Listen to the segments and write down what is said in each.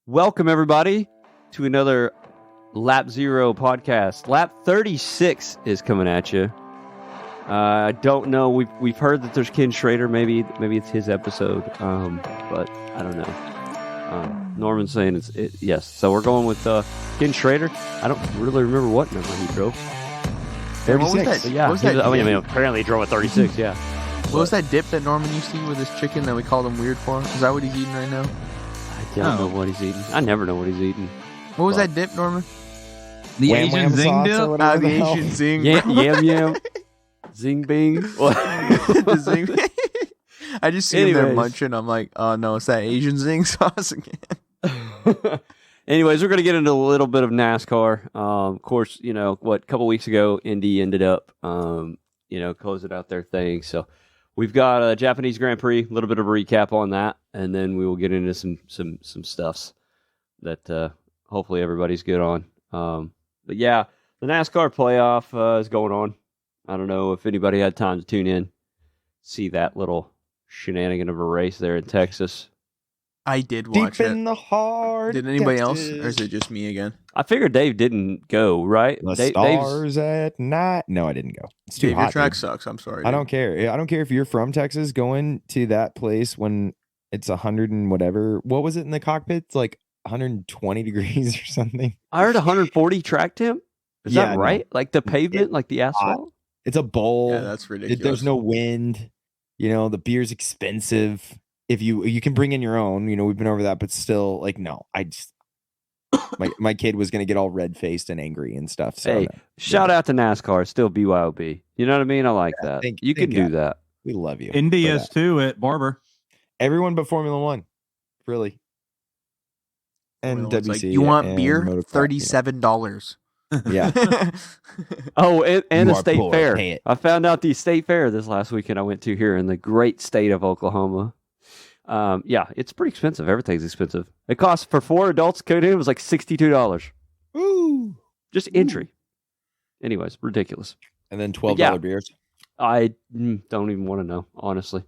Welcome, everybody, to another Lap Zero podcast. Lap 36 is coming at you. I don't know. We've heard that there's Ken Schrader. Maybe it's his episode, but I don't know. Norman's saying it's yes. So we're going with Ken Schrader. I don't really remember what number he drove. 36. Yeah, apparently he drove a 36. Yeah. What was that dip that Norman used to eat with his chicken that we called him weird for? Is that what he's eating right now? I don't know what he's eating. I never know what he's eating. What was that dip, Norman? The Asian zing dip? The Asian zing. Yam. Zing bing. The zing. I just see him there munching. I'm like, oh no, it's that Asian zing sauce again. Anyways, we're going to get into a little bit of NASCAR. Of course, a couple weeks ago, Indy ended up, closing out their thing. So we've got a Japanese Grand Prix, a little bit of a recap on that, and then we will get into some stuffs that hopefully everybody's good on. But yeah, the NASCAR playoff is going on. I don't know if anybody had time to tune in, see that little shenanigan of a race there in Texas. I did watch Deep it. in the heart. Did anybody else, or is it just me again? I figured Dave didn't go, right? The Dave's... stars at night. No, I didn't go. It's too Dave, hot. your track dude. sucks. I'm sorry. I don't care. I don't care if you're from Texas going to that place when it's 100 and whatever. What was it in the cockpit? It's like 120 degrees or something. I heard 140 track temp. Is Yeah, that right? Like the pavement, like the asphalt? It's a bowl. Yeah, that's ridiculous. There's no wind. The beer's expensive. If you can bring in your own, we've been over that, but still, like, no, I just my kid was gonna get all red faced and angry and stuff. So hey, shout out to NASCAR, it's still BYOB. You know what I mean? I like that. You can do that. We love you. Indy is too at Barber. Everyone but Formula One, really. And WC. Like, you want and beer? Motocross, $37. Yeah. Oh, and You the are state poor. fair. Pay it. I found out the state fair this last weekend I went to here in the great state of Oklahoma. Yeah, it's pretty expensive. Everything's expensive. It costs for 4 adults. It was like $62. Woo. Just entry. Anyways, ridiculous. And then $12 beers. I don't even want to know, honestly.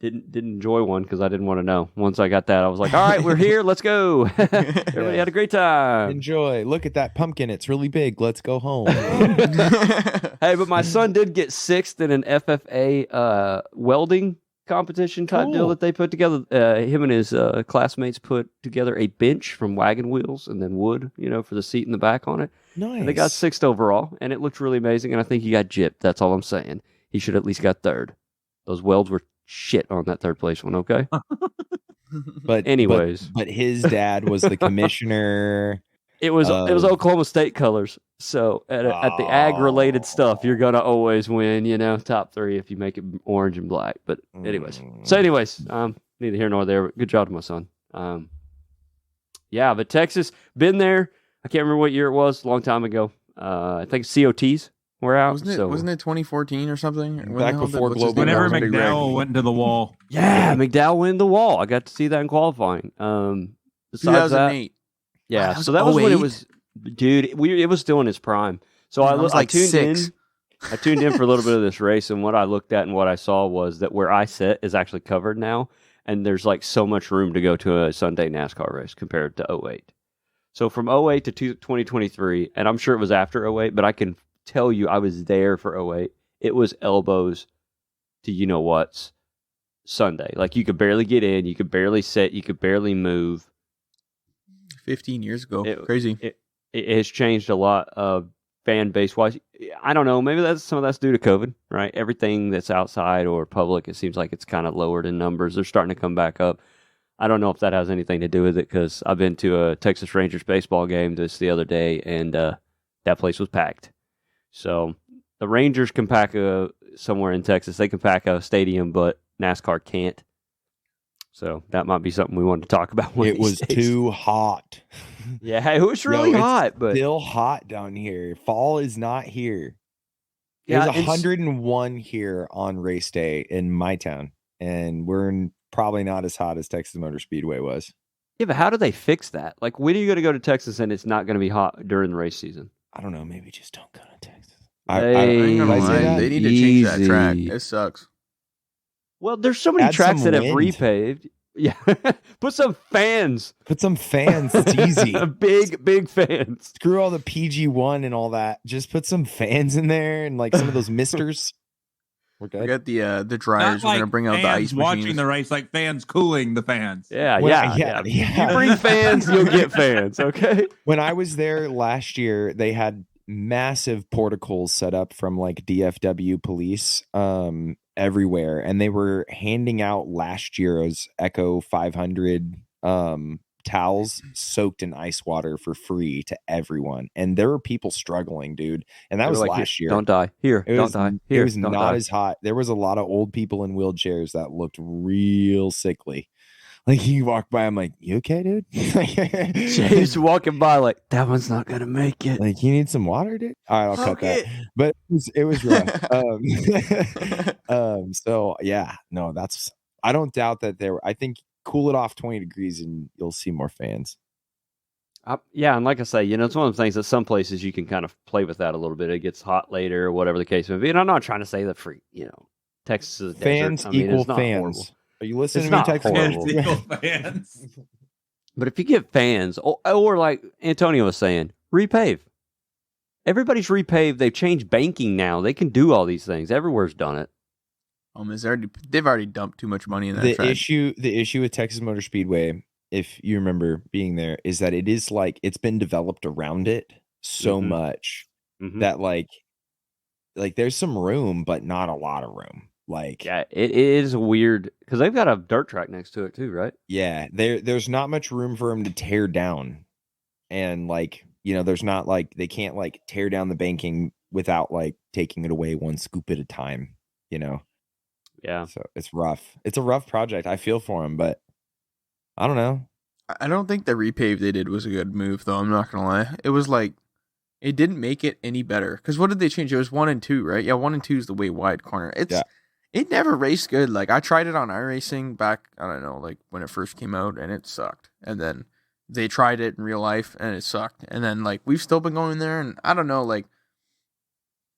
Didn't enjoy one because I didn't want to know. Once I got that, I was like, all right, we're here. Let's go. Everybody had a great time. Enjoy. Look at that pumpkin. It's really big. Let's go home. Hey, but my son did get 6th in an FFA welding competition type deal that they put together. Him and his classmates put together a bench from wagon wheels and then wood, for the seat in the back on it. Nice. And they got 6th overall, and it looked really amazing. And I think he got gypped. That's all I'm saying. He should at least got 3rd. Those welds were shit on that 3rd place one. Okay. But anyways, but his dad was the commissioner. It was Oklahoma State colors. So at the ag related stuff, you're gonna always win. Top 3 if you make it orange and black. But anyways, neither here nor there. Good job to my son. Yeah, but Texas, been there. I can't remember what year it was. A long time ago. I think COTs were out. Wasn't it 2014 or something? Back before global. Whenever McDowell went into the wall. Yeah, McDowell went into the wall. I got to see that in qualifying. Besides 2008. Yeah, Wow, so that was when it 08? was, dude. It was still in its prime. So I was like tuned 6. in. I tuned in for a little bit of this race, and what I looked at and what I saw was that where I sit is actually covered now, and there's like so much room to go to a Sunday NASCAR race compared to 08. So from 08 to 2023, and I'm sure it was after 08, but I can tell you I was there for 08. It was elbows to what's Sunday. Like you could barely get in, you could barely sit, you could barely move. 15 years ago. Crazy. It has changed a lot of fan base wise. I don't know. Maybe some of that's due to COVID, right? Everything that's outside or public, it seems like it's kind of lowered in numbers. They're starting to come back up. I don't know if that has anything to do with it because I've been to a Texas Rangers baseball game just the other day, and that place was packed. So the Rangers can pack somewhere in Texas. They can pack a stadium, but NASCAR can't. So that might be something we wanted to talk about. It was too hot. Yeah, it was really hot, but still hot down here. Fall is not here. Yeah, There's 101 here on race day in my town, and we're probably not as hot as Texas Motor Speedway was. Yeah, but how do they fix that? Like, when are you going to go to Texas and it's not going to be hot during the race season? I don't know. Maybe just don't go to Texas. They need to change that track. It sucks. Well, there's so many Add tracks some that have wind. repaved. Yeah, put some fans. Put some fans. It's easy. big fans. Screw all the PG1 and all that. Just put some fans in there and like some of those misters. We're good. We got the dryers. Not We're gonna bring out the ice fans watching machines. the race, like fans cooling the fans. Yeah. Yeah. If you bring fans, you'll get fans. Okay. When I was there last year, they had massive portacles set up from like DFW police everywhere, and they were handing out last year's Echo 500 towels soaked in ice water for free to everyone, and there were people struggling, dude, and that was like, last year. Don't die here. It Don't was, die here. It was don't not die. as hot. There was a lot of old people in wheelchairs that looked real sickly. Like you walk by, I'm like, you okay, dude? James walking by like, that one's not gonna make it. Like, you need some water, dude? All right, I'll cut that. But it was rough. So yeah, no, I don't doubt that I think cool it off 20 degrees and you'll see more fans. Yeah, and like I say, it's one of the things that some places you can kind of play with that a little bit. It gets hot later or whatever the case may be. And I'm not trying to say that for, Texas is a fans desert. I mean, equal it's not fans. horrible. Are you listening It's to me, not Texas? horrible. Fans. But if you get fans, or like Antonio was saying, repave. Everybody's repaved. They've changed banking now. They can do all these things. Everywhere's done it. They've already dumped too much money in that. The issue with Texas Motor Speedway, if you remember being there, is that it is like it's been developed around it so much that like there's some room, but not a lot of room. Like, yeah, it is weird because they've got a dirt track next to it too, right? Yeah, there's not much room for them to tear down, and like there's not like they can't like tear down the banking without like taking it away one scoop at a time. Yeah. So it's rough. It's a rough project. I feel for them, but I don't know. I don't think the repave they did was a good move, though. I'm not gonna lie. It was like it didn't make it any better. Because what did they change? It was 1 and 2, right? Yeah, 1 and 2 is the way wide corner. It never raced good. Like I tried it on iRacing back, I don't know, like when it first came out, and it sucked. And then they tried it in real life, and it sucked. And then like we've still been going there, and I don't know, like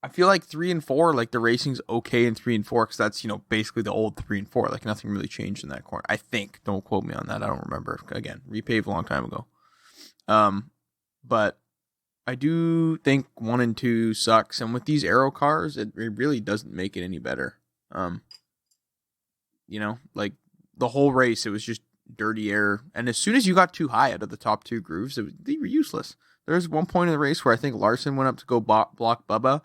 I feel like 3 and 4, like the racing's okay in 3 and 4 because that's basically the old 3 and 4. Like nothing really changed in that corner. I think. Don't quote me on that. I don't remember. Again, repaved a long time ago. But I do think 1 and 2 sucks, and with these aero cars, it really doesn't make it any better. Like the whole race, it was just dirty air, and as soon as you got too high out of the top 2 grooves, they were useless. There was one point in the race where I think Larson went up to go block Bubba,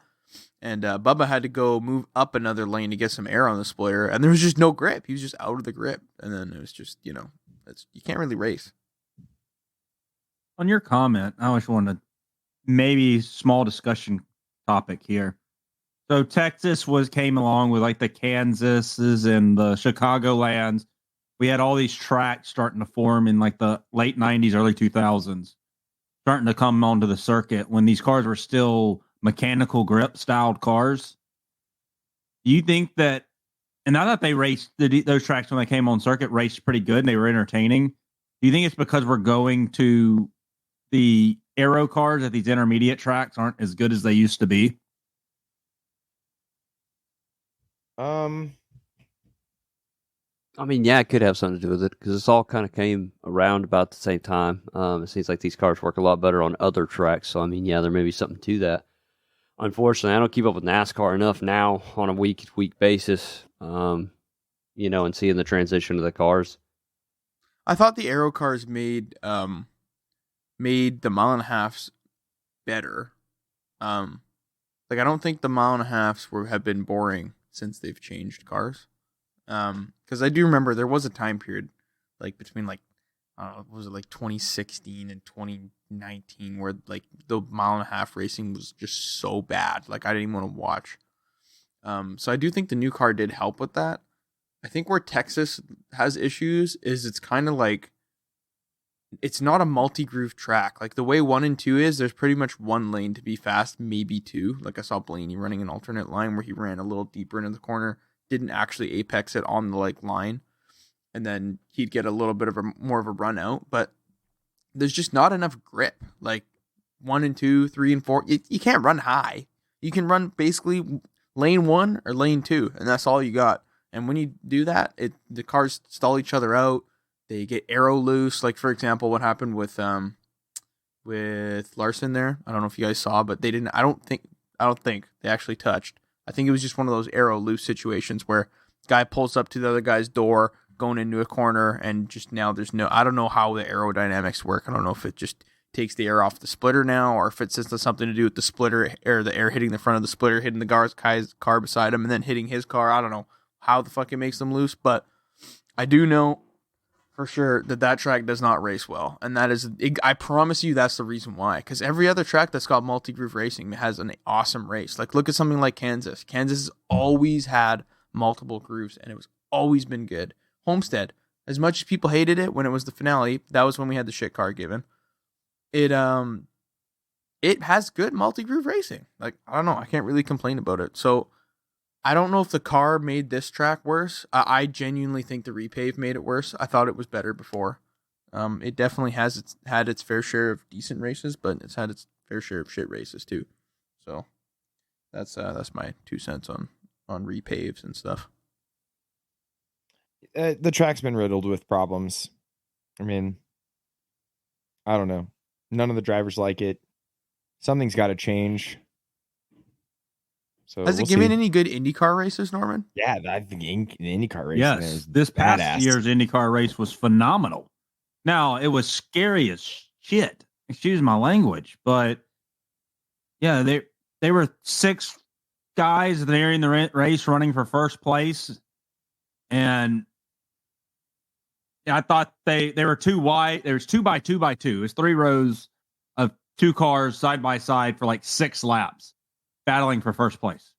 and Bubba had to go move up another lane to get some air on the spoiler, and there was just no grip. He was just out of the grip, and then it was just you can't really race. On your comment, I just wanted to maybe small discussion topic here. So Texas came along with like the Kansases and the Chicagolands. We had all these tracks starting to form in like the late 90s, early 2000s, starting to come onto the circuit when these cars were still mechanical grip styled cars. Do you think that, and now that they raced those tracks when they came on circuit, raced pretty good and they were entertaining, do you think it's because we're going to the aero cars at these intermediate tracks aren't as good as they used to be? I mean, yeah, it could have something to do with it because this all kind of came around about the same time. It seems like these cars work a lot better on other tracks. So, I mean, yeah, there may be something to that. Unfortunately, I don't keep up with NASCAR enough now on a week-to-week basis, and seeing the transition of the cars. I thought the aero cars made the mile and a halves better. Like I don't think the mile and a halves have been boring since they've changed cars. Because I do remember there was a time period like between like was it like 2016 and 2019 where like the mile and a half racing was just so bad. Like I didn't even want to watch. So I do think the new car did help with that. I think where Texas has issues is it's kind of like it's not a multi-groove track. Like the way 1 and 2 is, there's pretty much one lane to be fast, maybe 2. Like I saw Blaney running an alternate line where he ran a little deeper into the corner, didn't actually apex it on the like line, and then he'd get a little bit of more of a run out. But there's just not enough grip. Like 1 and 2, 3 and 4, you can't run high. You can run basically lane 1 or lane 2, and that's all you got. And when you do that, the cars stall each other out. they get aero loose. Like for example, what happened with Larson there. I don't know if you guys saw, but they didn't. I don't think they actually touched. I think it was just one of those aero loose situations where guy pulls up to the other guy's door going into a corner, and just now there's no. I don't know how the aerodynamics work. I don't know if it just takes the air off the splitter now, or if it's just something to do with the splitter or the air hitting the front of the splitter, hitting the guy's car beside him, and then hitting his car. I don't know how the fuck it makes them loose, but I do know for sure that track does not race well, and that is, I promise you, that's the reason why. Because every other track that's got multi-groove racing has an awesome race. Like look at something like Kansas. Kansas has always had multiple grooves, and it was always been good. Homestead, as much as people hated it when it was the finale, that was when we had the shit car given. It has good multi-groove racing. Like, I don't know, I can't really complain about it. So I don't know if the car made this track worse. I genuinely think the repave made it worse. I thought it was better before. It definitely has had its fair share of decent races, but it's had its fair share of shit races too. So that's my 2 cents on repaves and stuff. The track's been riddled with problems. I mean, I don't know. None of the drivers like it. Something's got to change. So has it given any good IndyCar races, Norman? Yeah, I think the IndyCar race. Yes, this past year's IndyCar race was phenomenal. Now, it was scary as shit. Excuse my language, but yeah, they were 6 guys there in the race running for first place, and I thought they were too wide. There was 2 by 2 by 2. It's 3 rows of 2 cars side by side for like 6 laps, battling for first place.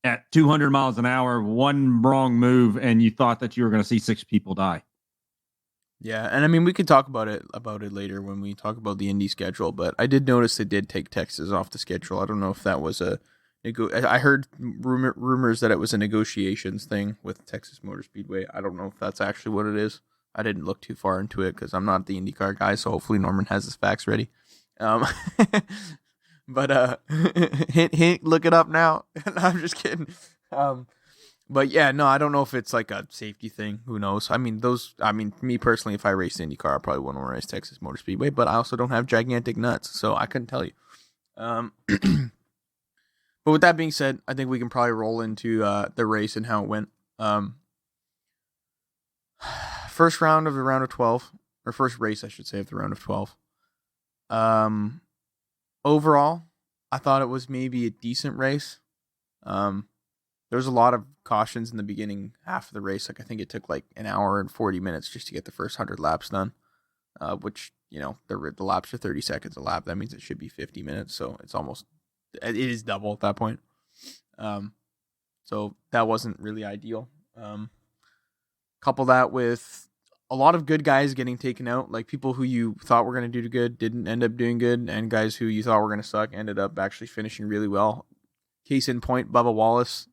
At 200 miles an hour, one wrong move, and you thought that you were going to see 6 people die. Yeah, and I mean, we could talk about it later when we talk about the Indy schedule, but I did notice they did take Texas off the schedule. I don't know if that was I heard rumors that it was a negotiations thing with Texas Motor Speedway. I don't know if that's actually what it is. I didn't look too far into it because I'm not the IndyCar guy, so hopefully Norman has his facts ready. But hint, look it up now. I'm just kidding. But yeah, no, I don't know if it's like a safety thing. Who knows? I mean, me personally, if I raced IndyCar, I probably wouldn't want to race Texas Motor Speedway, but I also don't have gigantic nuts, so I couldn't tell you. But with that being said, I think we can probably roll into the race and how it went. First round of the round of 12, or first race, I should say, of the round of 12. Overall, I thought it was maybe a decent race. There was a lot of cautions in the beginning half of the race. Like I think it took like an hour and 40 minutes just to get the first 100 laps done, which, you know, the laps are 30 seconds a lap. That means it should be 50 minutes. So it is double at that point. So that wasn't really ideal. Couple that with a lot of good guys getting taken out, like people who you thought were going to do good didn't end up doing good, and guys who you thought were going to suck ended up actually finishing really well. Case in point, Bubba Wallace.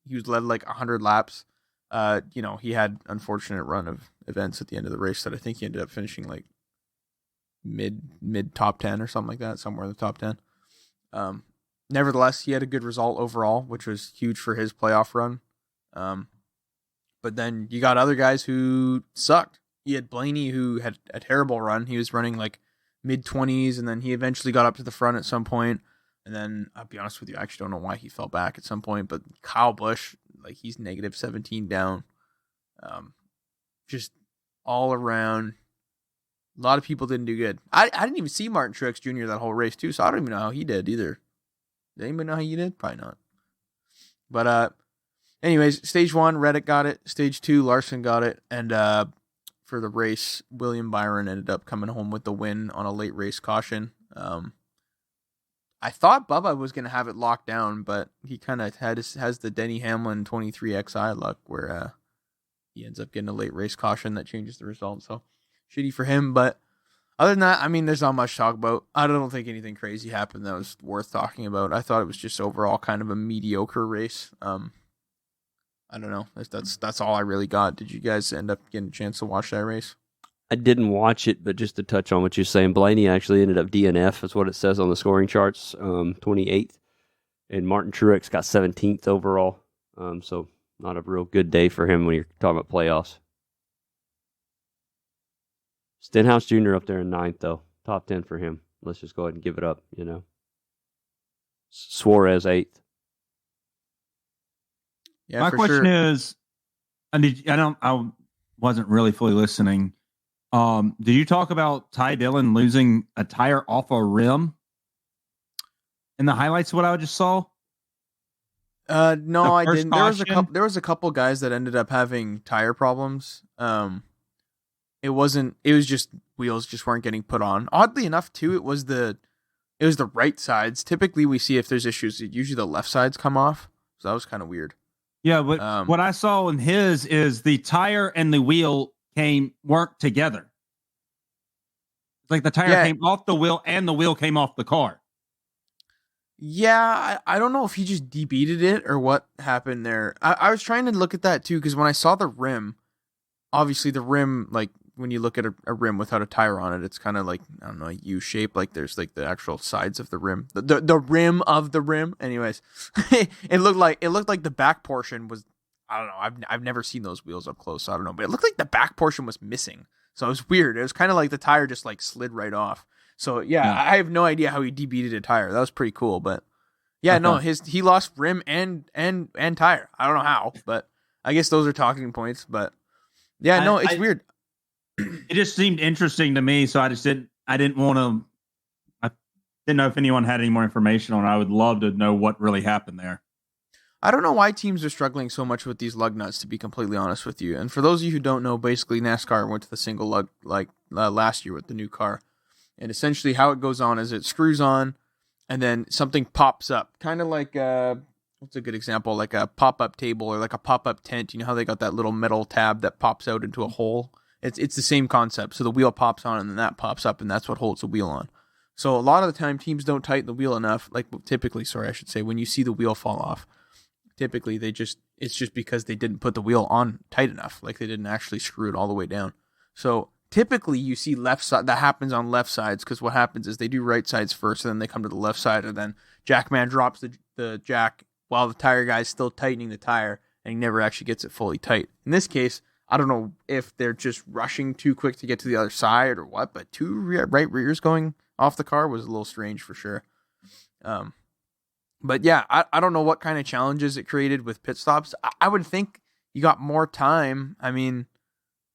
He was led like 100 laps. He had unfortunate run of events at the end of the race that I think he ended up finishing like mid top 10 or something like that, somewhere in the top 10. Nevertheless, he had a good result overall, which was huge for his playoff run. But then you got other guys who sucked. You had Blaney, who had a terrible run. He was running like mid-20s, and then he eventually got up to the front at some point. And then, I'll be honest with you, I actually don't know why he fell back at some point. But Kyle Busch, like, he's negative 17 down. Just all around. A lot of people didn't do good. I didn't even see Martin Truex Jr. that whole race, too, so I don't even know how he did either. Did anybody know how he did? Probably not. But, anyways, stage 1, Reddick got it. Stage 2, Larson got it. And for the race, William Byron ended up coming home with the win on a late race caution. I thought Bubba was going to have it locked down, but he kind of has the Denny Hamlin 23XI luck where he ends up getting a late race caution that changes the result. So shitty for him. But other than that, I mean, there's not much to talk about. I don't think anything crazy happened that was worth talking about. I thought it was just overall kind of a mediocre race. I don't know. That's all I really got. Did you guys end up getting a chance to watch that race? I didn't watch it, but just to touch on what you're saying, Blaney actually ended up DNF. That's what it says on the scoring charts, 28th. And Martin Truex got 17th overall. So not a real good day for him when you're talking about playoffs. Stenhouse Jr. up there in 9th, though. Top 10 for him. Let's just go ahead and give it up, you know. Suarez 8th. Yeah, My for question sure. is, I wasn't really fully listening. Did you talk about Ty Dillon losing a tire off a rim in the highlights? What I just saw. No, The I first didn't. There was a caution? couple. There was a couple guys that ended up having tire problems. It wasn't. It was just wheels just weren't getting put on. Oddly enough, too, it was the right sides. Typically, we see if there's issues, usually the left sides come off. So that was kind of weird. Yeah, but what I saw in his is the tire and the wheel weren't together. It's like the tire came off the wheel and the wheel came off the car. Yeah, I don't know if he just debeated it or what happened there. I was trying to look at that too, because when I saw the rim, obviously the rim, like when you look at a rim without a tire on it, it's kind of like, I don't know, a U shape. Like there's like the actual sides of the rim, the rim of the rim. Anyways, it looked like the back portion was, I don't know. I've never seen those wheels up close, so I don't know. But it looked like the back portion was missing, so it was weird. It was kind of like the tire just like slid right off. So yeah, I have no idea how he debeated a tire. That was pretty cool, but yeah, no, he lost rim and tire. I don't know how, but I guess those are talking points. But yeah, no, it's weird. It just seemed interesting to me, so I didn't want to. I didn't know if anyone had any more information on it. I would love to know what really happened there. I don't know why teams are struggling so much with these lug nuts, to be completely honest with you. And for those of you who don't know, basically NASCAR went to the single lug last year with the new car. And essentially how it goes on is it screws on and then something pops up. Kind of like, what's a good example? Like a pop-up table or like a pop-up tent. You know how they got that little metal tab that pops out into a hole? It's the same concept. So the wheel pops on and then that pops up and that's what holds the wheel on. So a lot of the time teams don't tighten the wheel enough. Like typically, I should say, when you see the wheel fall off, typically it's just because they didn't put the wheel on tight enough. Like they didn't actually screw it all the way down. So typically you see left side, that happens on left sides, because what happens is they do right sides first and then they come to the left side, and then Jackman drops the jack while the tire guy's still tightening the tire and he never actually gets it fully tight. In this case, I don't know if they're just rushing too quick to get to the other side or what, but two right rears going off the car was a little strange for sure. But yeah, I don't know what kind of challenges it created with pit stops. I would think you got more time. I mean,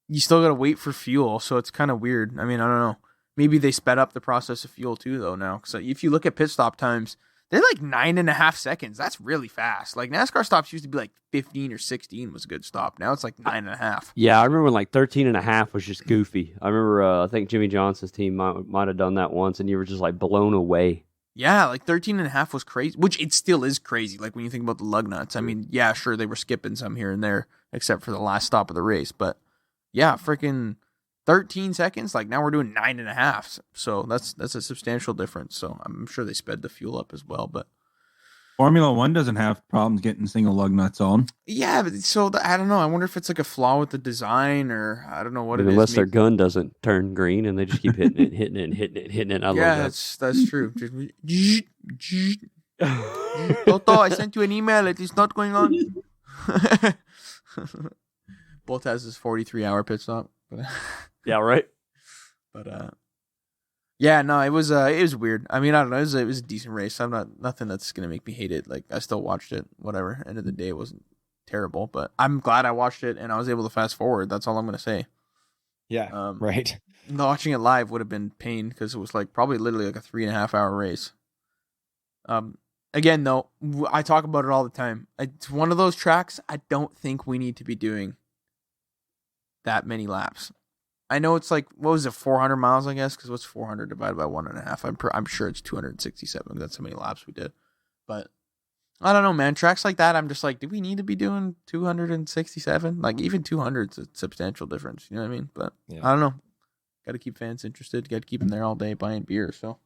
you still got to wait for fuel, so it's kind of weird. I mean, I don't know. Maybe they sped up the process of fuel too, though, now. So if you look at pit stop times, they're like 9.5 seconds. That's really fast. Like NASCAR stops used to be like 15 or 16 was a good stop. Now it's like 9.5. Yeah, I remember when like 13.5 was just goofy. I remember I think Jimmy Johnson's team might have done that once, and you were just like blown away. Yeah, like 13.5 was crazy, which it still is crazy. Like when you think about the lug nuts, I mean, yeah, sure, they were skipping some here and there, except for the last stop of the race. But yeah, freaking 13 seconds. Like now we're doing 9.5. So that's a substantial difference. So I'm sure they sped the fuel up as well. But Formula One doesn't have problems getting single lug nuts on. yeah, but I don't know. I wonder if it's like a flaw with the design, or I don't know what it is. Unless their gun doesn't turn green and they just keep hitting it, hitting it, and hitting it, and hitting it. I love that. That's true. Toto, I sent you an email. It is not going on. Bolt has his 43-hour pit stop. Yeah, right. But yeah, no, it was weird. I mean, I don't know. It was a decent race. Nothing that's gonna make me hate it. Like I still watched it. Whatever. End of the day, it wasn't terrible, but I'm glad I watched it and I was able to fast forward. That's all I'm gonna say. Yeah. Right. Watching it live would have been pain because it was like probably literally like a 3.5-hour race. Again, though, I talk about it all the time. It's one of those tracks I don't think we need to be doing that many laps. I know it's like, what was it, 400 miles, I guess? Because what's 400 divided by 1.5? I'm sure it's 267. That's how many laps we did. But I don't know, man. Tracks like that, I'm just like, do we need to be doing 267? Like, even 200 is a substantial difference. You know what I mean? But yeah. I don't know. Got to keep fans interested. Got to keep them there all day buying beer. So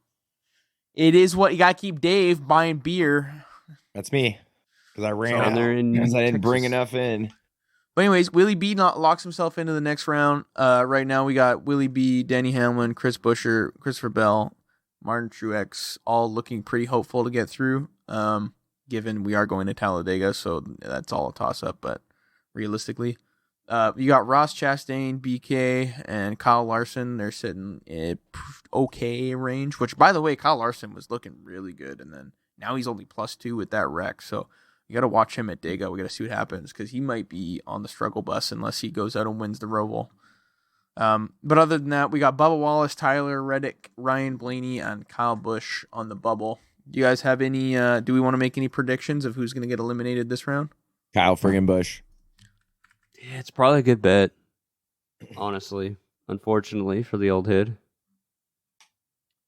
it is what you got to keep Dave buying beer. That's me. Because I ran out there because I didn't bring enough in. But anyways, Willie B locks himself into the next round. Right now we got Willie B, Danny Hamlin, Chris Buescher, Christopher Bell, Martin Truex, all looking pretty hopeful to get through. Given we are going to Talladega, so that's all a toss-up. But realistically, You got Ross Chastain, BK, and Kyle Larson. They're sitting in okay range. Which, by the way, Kyle Larson was looking really good, and then now he's only +2 with that wreck. So you got to watch him at Dega. We got to see what happens because he might be on the struggle bus unless he goes out and wins the Roval. But other than that, we got Bubba Wallace, Tyler Reddick, Ryan Blaney, and Kyle Busch on the bubble. Do you guys have any? Do we want to make any predictions of who's going to get eliminated this round? Kyle friggin' Busch. Yeah, it's probably a good bet. Honestly, unfortunately for the old head.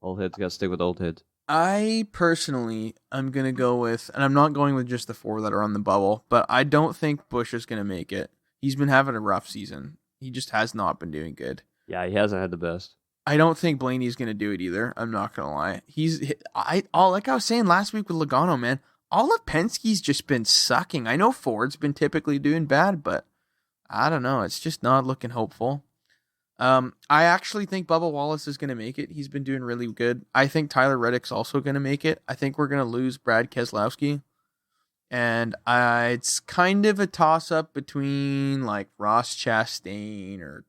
Old heads got to stick with old heads. I personally am going to go with, and I'm not going with just the 4 that are on the bubble, but I don't think Busch is going to make it. He's been having a rough season. He just has not been doing good. Yeah, he hasn't had the best. I don't think Blaney's going to do it either. I'm not going to lie. Like I was saying last week with Logano, man, all of Penske's just been sucking. I know Ford's been typically doing bad, but I don't know. It's just not looking hopeful. I actually think Bubba Wallace is going to make it. He's been doing really good. I think Tyler Reddick's also going to make it. I think we're going to lose Brad Keselowski. And it's kind of a toss-up between like Ross Chastain or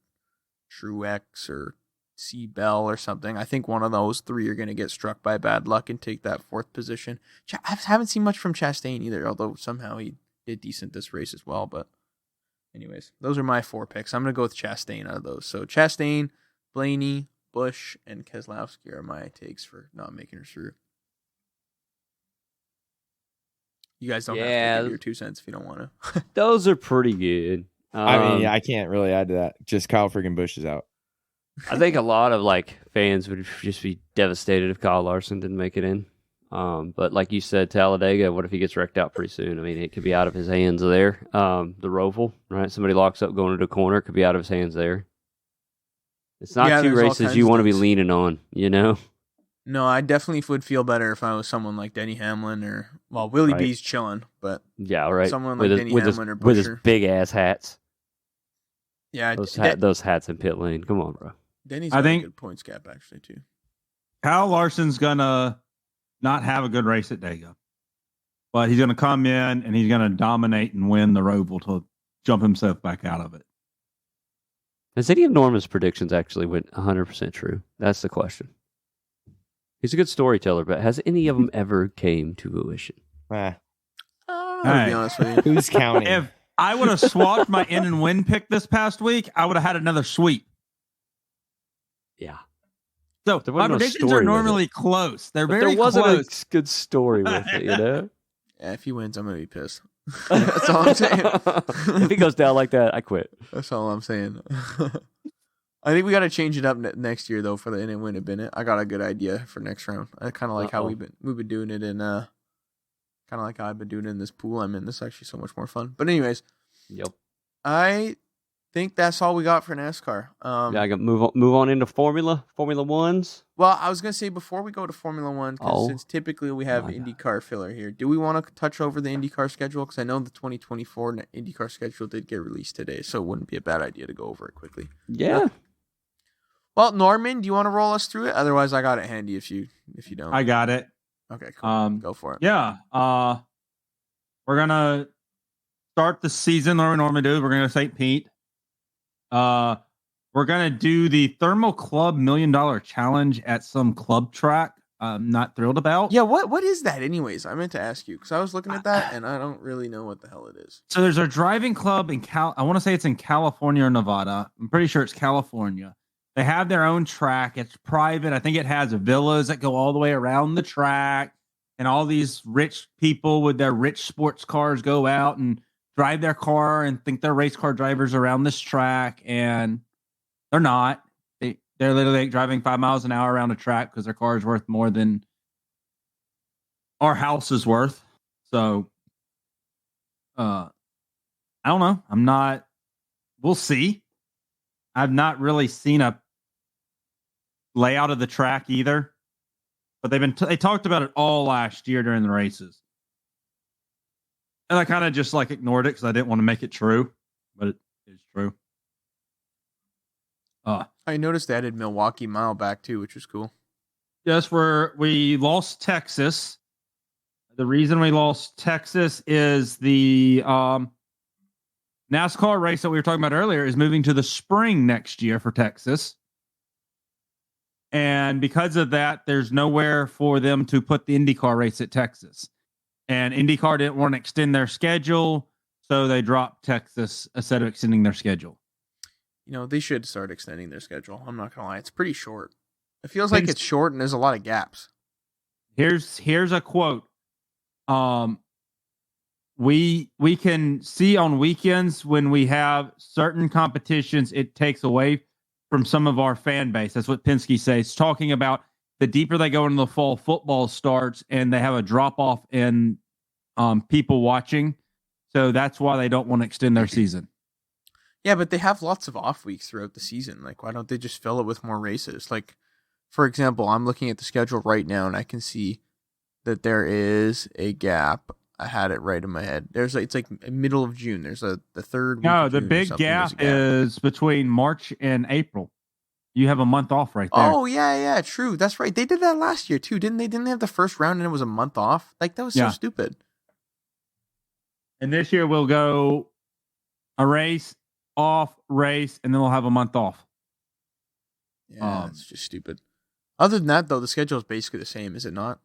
Truex or C. Bell or something. I think one of those 3 are going to get struck by bad luck and take that 4th position. I haven't seen much from Chastain either, although somehow he did decent this race as well. But anyways, those are my 4 picks. I'm going to go with Chastain out of those. So Chastain, Blaney, Busch, and Keselowski are my takes for not making her through. You guys don't have to give your 2 cents if you don't want to. Those are pretty good. I can't really add to that. Just Kyle friggin' Busch is out. I think a lot of like fans would just be devastated if Kyle Larson didn't make it in. But like you said, Talladega, what if he gets wrecked out pretty soon? I mean, it could be out of his hands there. The Roval, right? Somebody locks up going into a corner, could be out of his hands there. It's not 2 races you want to be leaning on, you know? No, I definitely would feel better if I was someone like Denny Hamlin or, well, Willie B's chilling, but yeah, right. Someone like Denny Hamlin or Buescher. With his big ass hats. Yeah, those hats in pit lane. Come on, bro. Denny's got a good points gap actually too. Kyle Larson's gonna not have a good race at Dega, but he's gonna come in and he's gonna dominate and win the Roval to jump himself back out of it. Has any of Norman's predictions actually went 100% true? That's the question. He's a good storyteller, but has any of them ever came to fruition? To be honest with you. Who's counting? If I would have swapped my in and win pick this past week, I would have had another sweep. Yeah. So my predictions are normally close. They're very close. There wasn't a good story with it, you know? Yeah, if he wins, I'm going to be pissed. That's all I'm saying. If he goes down like that, I quit. That's all I'm saying. I think we got to change it up next year, though, for the in and win a minute. I got a good idea for next round. I kind of like how we've been doing it in kind of like how I've been doing it in this pool I'm in. This is actually so much more fun. But anyways, yep. I think that's all we got for NASCAR. Yeah, I got move on into Formula Ones. Well, I was gonna say before we go to Formula One, since typically we have IndyCar filler here, do we want to touch over the IndyCar schedule? Because I know the 2024 IndyCar schedule did get released today, so it wouldn't be a bad idea to go over it quickly. Yeah. Well, Norman, do you want to roll us through it? Otherwise, I got it handy if you don't. I got it. Okay, cool. Go for it. Yeah. We're gonna start the season. What we normally do, we're gonna go St. Pete. We're gonna do the Thermal Club $1 Million Challenge at some club track. I'm not thrilled about. Yeah, what is that, anyways? I meant to ask you because I was looking at that and I don't really know what the hell it is. So there's a driving club in I want to say it's in California or Nevada. I'm pretty sure it's California. They have their own track. It's private. I think it has villas that go all the way around the track, and all these rich people with their rich sports cars go out and drive their car and think they're race car drivers around this track, and they're not. They're literally driving 5 miles an hour around a track because their car is worth more than our house is worth. So, I don't know. We'll see. I've not really seen a layout of the track either, but they talked about it all last year during the races. And I kind of just ignored it because I didn't want to make it true, but it is true. I noticed they added Milwaukee Mile back too, which was cool. Yes, we lost Texas. The reason we lost Texas is the NASCAR race that we were talking about earlier is moving to the spring next year for Texas. And because of that, there's nowhere for them to put the IndyCar race at Texas. And IndyCar didn't want to extend their schedule, so they dropped Texas instead of extending their schedule. They should start extending their schedule. I'm not going to lie. It's pretty short. It feels like it's short and there's a lot of gaps. Here's a quote. We can see on weekends when we have certain competitions, it takes away from some of our fan base. That's what Penske says, talking about the deeper they go into the fall, football starts and they have a drop off in people watching. So that's why they don't want to extend their season. Yeah, but they have lots of off weeks throughout the season. Like, why don't they just fill it with more races? Like, for example, I'm looking at the schedule right now and I can see that there is a gap. I had it right in my head. It's like middle of June. There's the third week. No, of the June big gap is between March and April. You have a month off right there. Oh, yeah, true. That's right. They did that last year too, didn't they? Didn't they have the first round and it was a month off? Like, that was so stupid. And this year we'll go a race, off, race, and then we'll have a month off. Yeah, it's just stupid. Other than that, though, the schedule is basically the same, is it not?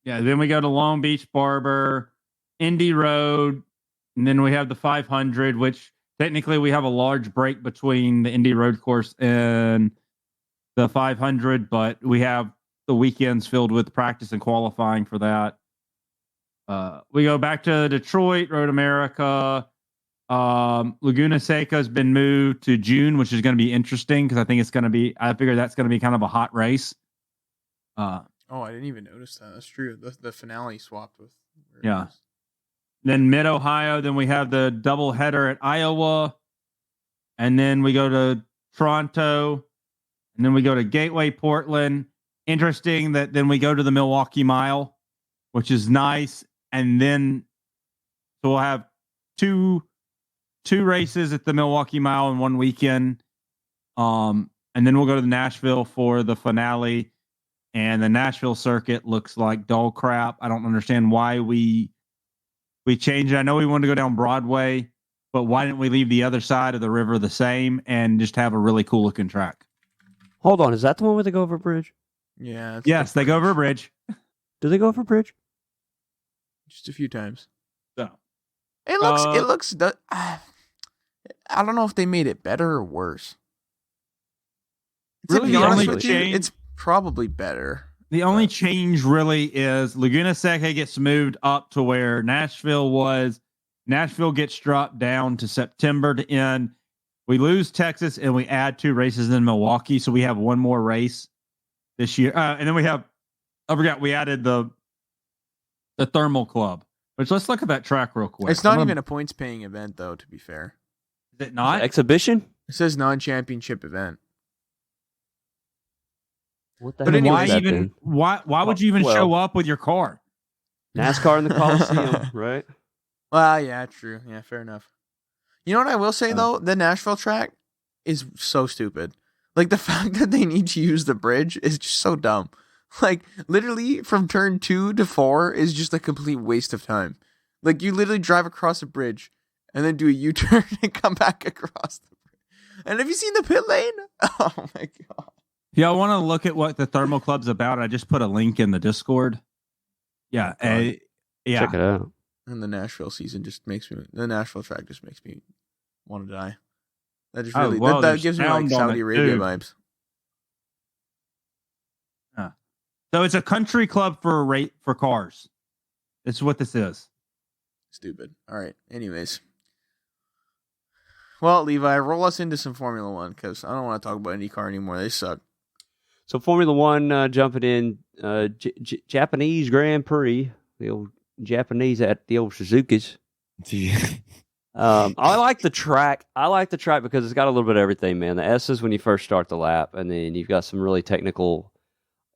Yeah, then we go to Long Beach Barber, Indy Road, and then we have the 500, which technically we have a large break between the Indy Road course and the 500, but we have the weekends filled with practice and qualifying for that. We go back to Detroit, Road America. Laguna Seca has been moved to June, which is going to be interesting because I figure that's going to be kind of a hot race. I didn't even notice that. That's true. The finale swapped with. Then Mid Ohio. Then we have the double header at Iowa, and then we go to Toronto, and then we go to Gateway Portland. Interesting that then we go to the Milwaukee Mile, which is nice, and then so we'll have two races at the Milwaukee Mile in one weekend, and then we'll go to Nashville for the finale. And the Nashville circuit looks like dog crap. I don't understand why we changed it. I know we wanted to go down Broadway, but why didn't we leave the other side of the river the same and just have a really cool looking track? Hold on, is that the one where they go over a bridge? Yeah. Yes, they go over a bridge. Do they go over a bridge? Just a few times. So it looks. I don't know if they made it better or worse. Really, to be honest with you, change, it's probably better. The only change really is Laguna Seca gets moved up to where Nashville was. Nashville gets dropped down to September to end. We lose Texas and we add 2 races in Milwaukee, so we have one more race this year. And then we added the Thermal Club. Which, let's look at that track real quick. It's not even a points paying event, though. To be fair, is it not? Exhibition? It says non-championship event. What the But hell why is that even? then? Why would you even show up with your car? NASCAR in the Coliseum, right? Well, yeah, true. Yeah, fair enough. You know what I will say, though? The Nashville track is so stupid. Like, the fact that they need to use the bridge is just so dumb. Like, literally, from turn 2 to 4 is just a complete waste of time. Like, you literally drive across a bridge and then do a U-turn and come back across the bridge. And have you seen the pit lane? Oh, my God. Yeah, I want to look at what the Thermal Club's about. I just put a link in the Discord. Yeah. Yeah. Check it out. And the Nashville season the Nashville track just makes me want to die. That just really, that gives me like Saudi Arabia vibes. So it's a country club for cars. That's what this is. Stupid. All right. Anyways. Well, Levi, roll us into some Formula One because I don't want to talk about IndyCar anymore. They suck. So Formula One jumping in Japanese Grand Prix, the old Japanese at the old Suzukas. I like the track. I like the track because it's got a little bit of everything, man. The S is when you first start the lap, and then you've got some really technical.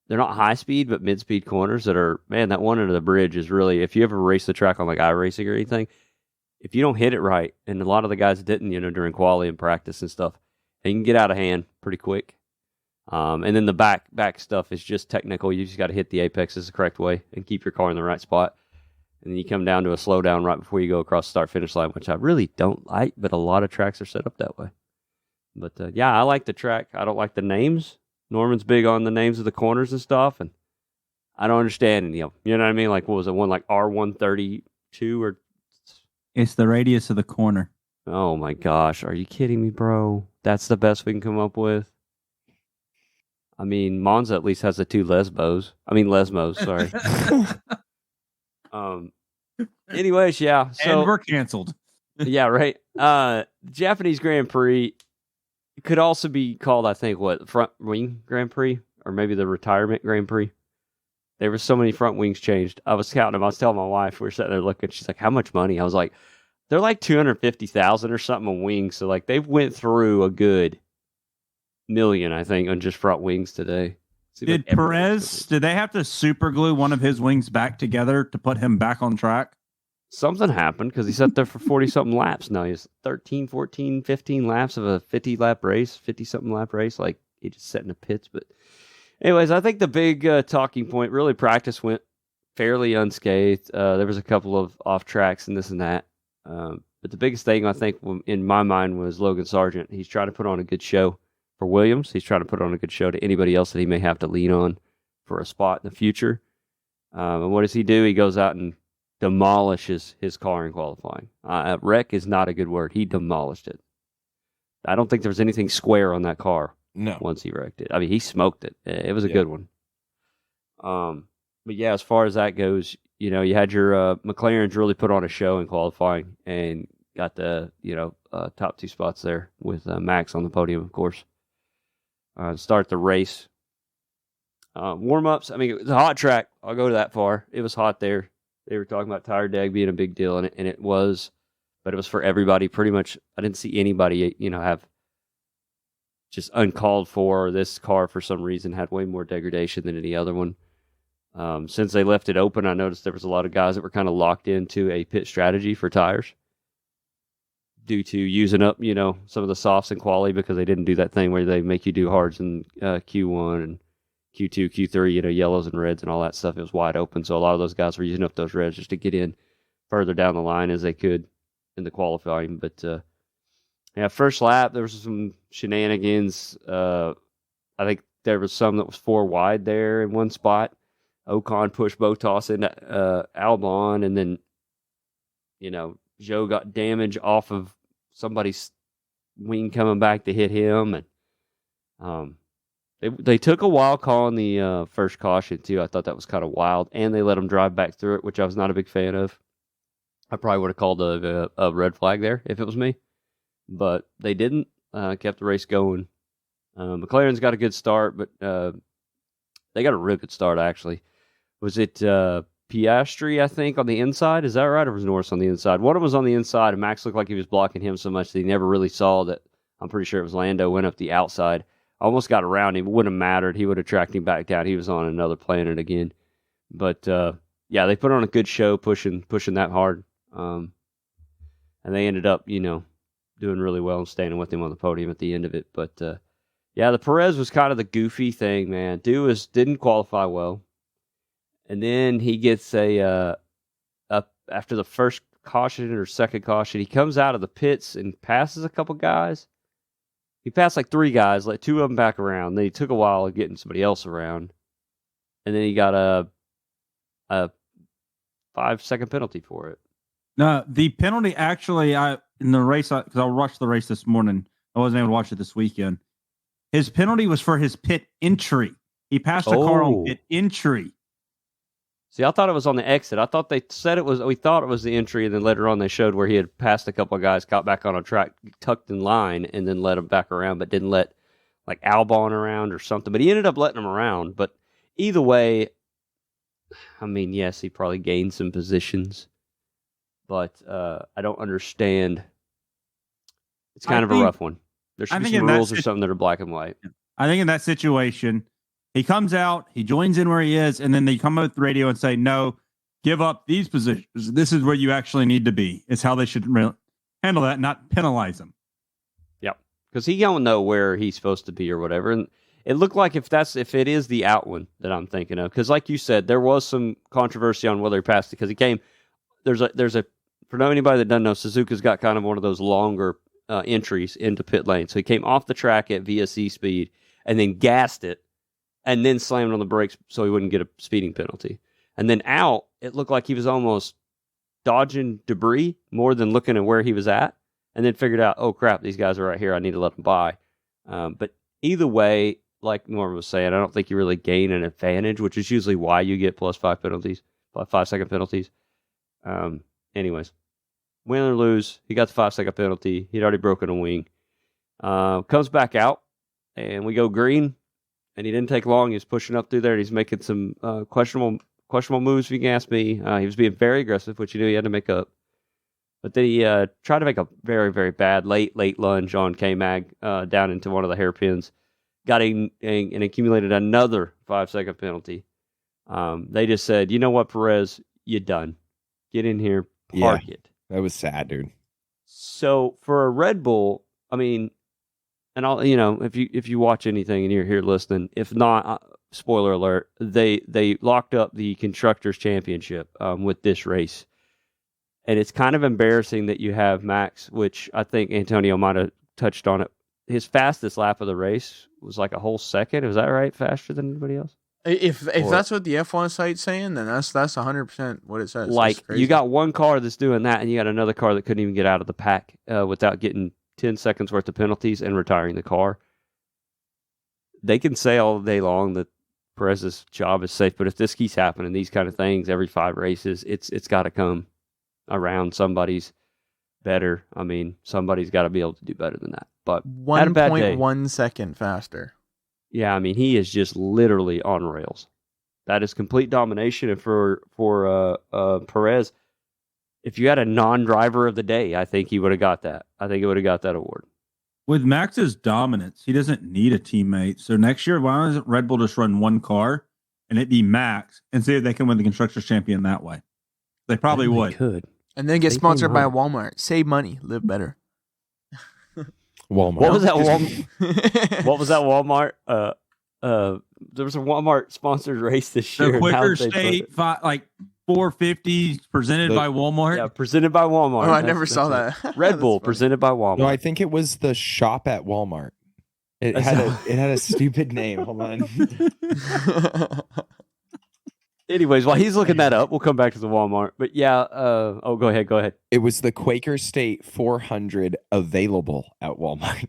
They're not high speed, but mid speed corners that are, man, that one under the bridge is really, if you ever race the track on like iRacing or anything, if you don't hit it right, and a lot of the guys didn't, during quali and practice and stuff, and you can get out of hand pretty quick. And then the back stuff is just technical. You just got to hit the apexes the correct way and keep your car in the right spot. and then you come down to a slowdown right before you go across the start-finish line, which I really don't like, but a lot of tracks are set up that way. But, yeah, I like the track. I don't like the names. Norman's big on the names of the corners and stuff, and I don't understand any of them. You know what I mean? Like, what was it, one like R132 or... It's the radius of the corner. Oh, my gosh. Are you kidding me, bro? That's the best we can come up with? I mean, Monza at least has the two Lesmos, sorry. Anyways, yeah. So, and we're canceled. Yeah, right. Japanese Grand Prix could also be called, I think, front wing Grand Prix, or maybe the retirement Grand Prix. There were so many front wings changed. I was counting them. I was telling my wife, we were sitting there looking. She's like, "How much money?" I was like, "They're like 250,000 or something on wings." So like they've went through a good million, I think, on just front wings today. Did Perez? Did they have to super glue one of his wings back together to put him back on track? Something happened because he sat there for 40-something laps. Now he's 13, 14, 15 laps of a 50-lap race, 50-something lap race. Like, he just sat in the pits. But anyways, I think the big talking point, really, practice went fairly unscathed. There was a couple of off tracks and this and that. But the biggest thing, I think, in my mind was Logan Sargent. He's trying to put on a good show for Williams. He's trying to put on a good show to anybody else that he may have to lean on for a spot in the future. And what does he do? He goes out and demolishes his car in qualifying. Wreck is not a good word. He demolished it. I don't think there was anything square on that car. No. Once he wrecked it. I mean, he smoked it. It was a good one. But yeah, as far as that goes, you know, you had your McLaren's really put on a show in qualifying and got the, top two spots there with Max on the podium, of course. Start the race. Warm-ups, I mean, it was a hot track. I'll go that far. It was hot there. They were talking about tire deg being a big deal, and it was, but it was for everybody pretty much. I didn't see anybody, have just uncalled for. This car, for some reason, had way more degradation than any other one. Since they left it open, I noticed there was a lot of guys that were kind of locked into a pit strategy for tires due to using up, some of the softs in quali because they didn't do that thing where they make you do hards in Q1 and Q2, Q3, yellows and reds and all that stuff. It was wide open. So a lot of those guys were using up those reds just to get in further down the line as they could in the qualifying. But, first lap, there was some shenanigans. I think there was some that was 4 wide there in one spot. Ocon pushed Bottas into Albon, and then, Joe got damage off of somebody's wing coming back to hit him. And they took a wild call on the first caution, too. I thought that was kind of wild. And they let him drive back through it, which I was not a big fan of. I probably would have called a red flag there if it was me. But they didn't. Kept the race going. McLaren's got a good start, but they got a real good start, actually. Was it Piastri, I think, on the inside? Is that right? Or was Norris on the inside? One of them was on the inside, and Max looked like he was blocking him so much that he never really saw that. I'm pretty sure it was Lando went up the outside. Almost got around him. It wouldn't have mattered. He would have tracked him back down. He was on another planet again. But, they put on a good show pushing that hard. And they ended up, doing really well and standing with him on the podium at the end of it. But, the Perez was kind of the goofy thing, man. Didn't qualify well. And then he gets after the first caution or second caution, he comes out of the pits and passes a couple guys. He passed like 3 guys, let 2 of them back around. Then he took a while getting somebody else around. And then he got a 5-second penalty for it. No, the penalty actually, in the race, because I watched the race this morning. I wasn't able to watch it this weekend. His penalty was for his pit entry. He passed the car on pit entry. See, I thought it was on the exit. I thought they said we thought it was the entry, and then later on they showed where he had passed a couple of guys, got back on a track, tucked in line, and then let him back around, but didn't let, like, Albon around or something. But he ended up letting him around. But either way, I mean, yes, he probably gained some positions, but I don't understand. It's kind of a rough one. There should be some rules or something that are black and white. I think in that situation, he comes out, he joins in where he is, and then they come up with the radio and say, no, give up these positions. This is where you actually need to be. It's how they should handle that, not penalize him. Yep. Because he don't know where he's supposed to be or whatever. And it looked like if it is the out one that I'm thinking of, because like you said, there was some controversy on whether he passed it, because he came there's a for anybody that doesn't know, Suzuka's got kind of one of those longer entries into pit lane. So he came off the track at VSC speed and then gassed it and then slammed on the brakes so he wouldn't get a speeding penalty. And then out, it looked like he was almost dodging debris more than looking at where he was at, and then figured out, oh crap, these guys are right here. I need to let them by. But either way, like Norman was saying, I don't think you really gain an advantage, which is usually why you get +5 penalties, 5-second penalties. Anyways, win or lose, he got the 5-second penalty. He'd already broken a wing. Comes back out, and we go green, and he didn't take long. He was pushing up through there, and he's making some questionable moves, if you can ask me. He was being very aggressive, which you knew he had to make up. But then he tried to make a very, very bad late lunge on K-Mag down into one of the hairpins. Got and accumulated another 5-second penalty. They just said, you know what, Perez, you're done. Get in here, park it. That was sad, dude. So for a Red Bull, I mean, and I'll, if you watch anything and you're here listening, if not, spoiler alert, they locked up the Constructors' Championship with this race. And it's kind of embarrassing that you have Max, which I think Antonio might have touched on it. His fastest lap of the race was like a whole second. Is that right? Faster than anybody else? If that's what the F1 site's saying, then that's 100% what it says. Like, you got one car that's doing that, and you got another car that couldn't even get out of the pack without getting 10 seconds worth of penalties and retiring the car. They can say all day long that Perez's job is safe, but if this keeps happening, these kind of things every 5 races, it's got to come around somebody's better. I mean, somebody's got to be able to do better than that. But 1.1 second faster. Yeah, I mean, he is just literally on rails. That is complete domination. And for Perez, if you had a non-driver of the day, I think he would have got that. I think he would have got that award. With Max's dominance, he doesn't need a teammate. So next year, why doesn't Red Bull just run one car and it be Max and see if they can win the Constructors' Champion that way? They probably would. They could. And then get sponsored by Walmart. Save money. Live better. Walmart. What was that Walmart? What was that Walmart? There was a Walmart sponsored race this year. The Quicker State, like 450 presented by Walmart. Yeah, presented by Walmart. Oh, I never saw that. Red Bull presented by Walmart. No, I think it was the shop at Walmart. It had a stupid name. Hold on. Anyways, while he's looking that up, we'll come back to the Walmart. But yeah, go ahead. It was the Quaker State 400 available at Walmart.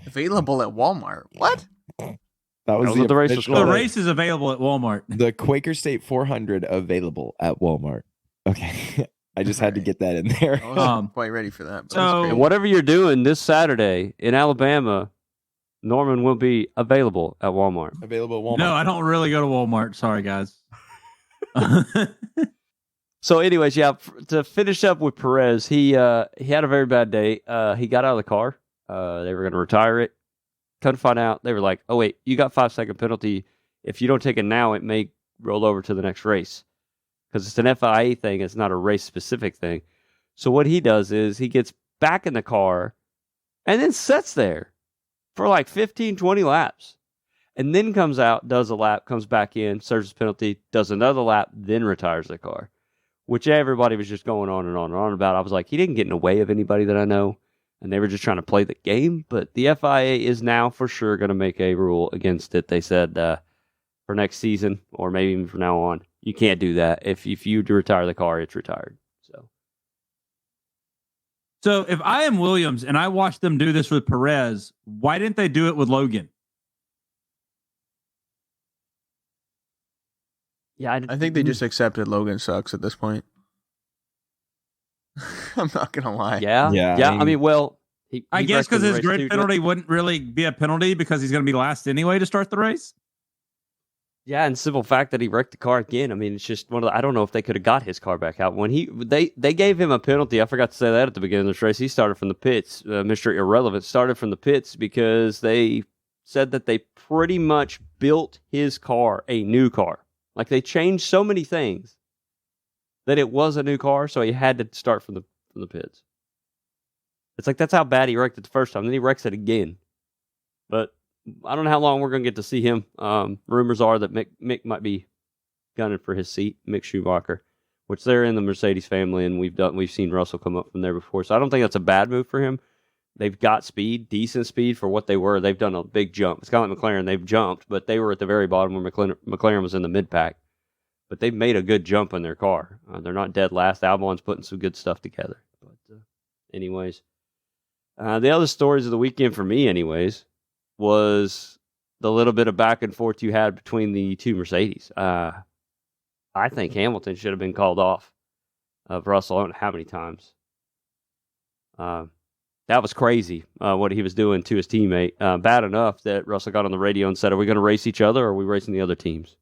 Available at Walmart? What? That was what the race was called. The race is available at Walmart. The Quaker State 400 available at Walmart. Okay. I just had to get that in there. I wasn't quite ready for that. But So- that's great. Whatever you're doing this Saturday in Alabama, Norman will be available at Walmart. Available at Walmart. No, I don't really go to Walmart. Sorry, guys. So, anyways, yeah, to finish up with Perez, he had a very bad day. He got out of the car. They were going to retire it. Come to find out, they were like, "Oh wait, you got 5-second penalty. If you don't take it now, it may roll over to the next race because it's an FIA thing. It's not a race specific thing." So what he does is he gets back in the car and then sits there for like 15, 20 laps, and then comes out, does a lap, comes back in, serves his penalty, does another lap, then retires the car, which everybody was just going on and on and on about. I was like, he didn't get in the way of anybody that I know, and they were just trying to play the game. But the FIA is now for sure going to make a rule against it. They said for next season, or maybe even from now on, you can't do that. If you retire the car, it's retired. So if I am Williams and I watched them do this with Perez, why didn't they do it with Logan? Yeah, I think they just accepted Logan sucks at this point. I'm not going to lie. Yeah. Yeah, I mean, well, I guess because his grid penalty wouldn't really be a penalty because he's going to be last anyway to start the race. Yeah, and simple fact that he wrecked the car again. I mean, it's just one of the, I don't know if they could have got his car back out. When they gave him a penalty, I forgot to say that at the beginning of this race. He started from the pits. Mr. Irrelevant started from the pits because they said that they pretty much built his car a new car. Like, they changed so many things that it was a new car, so he had to start from the pits. It's like, that's how bad he wrecked it the first time. Then he wrecks it again. But I don't know how long we're going to get to see him. Rumors are that Mick might be gunning for his seat, Mick Schumacher. which they're in the Mercedes family, and we've seen Russell come up from there before. So I don't think that's a bad move for him. They've got speed, decent speed for what they were. They've done a big jump. It's kind of like McLaren. They've jumped, but they were at the very bottom where McLaren was in the mid-pack. But they've made a good jump in their car. They're not dead last. Albon's putting some good stuff together. But anyways, the other stories of the weekend for me, anyways, was the little bit of back and forth you had between the two Mercedes. I think Hamilton should have been called off of Russell. I don't know how many times. That was crazy, what he was doing to his teammate. Bad enough that Russell got on the radio and said, "Are we going to race each other, or are we racing the other teams?"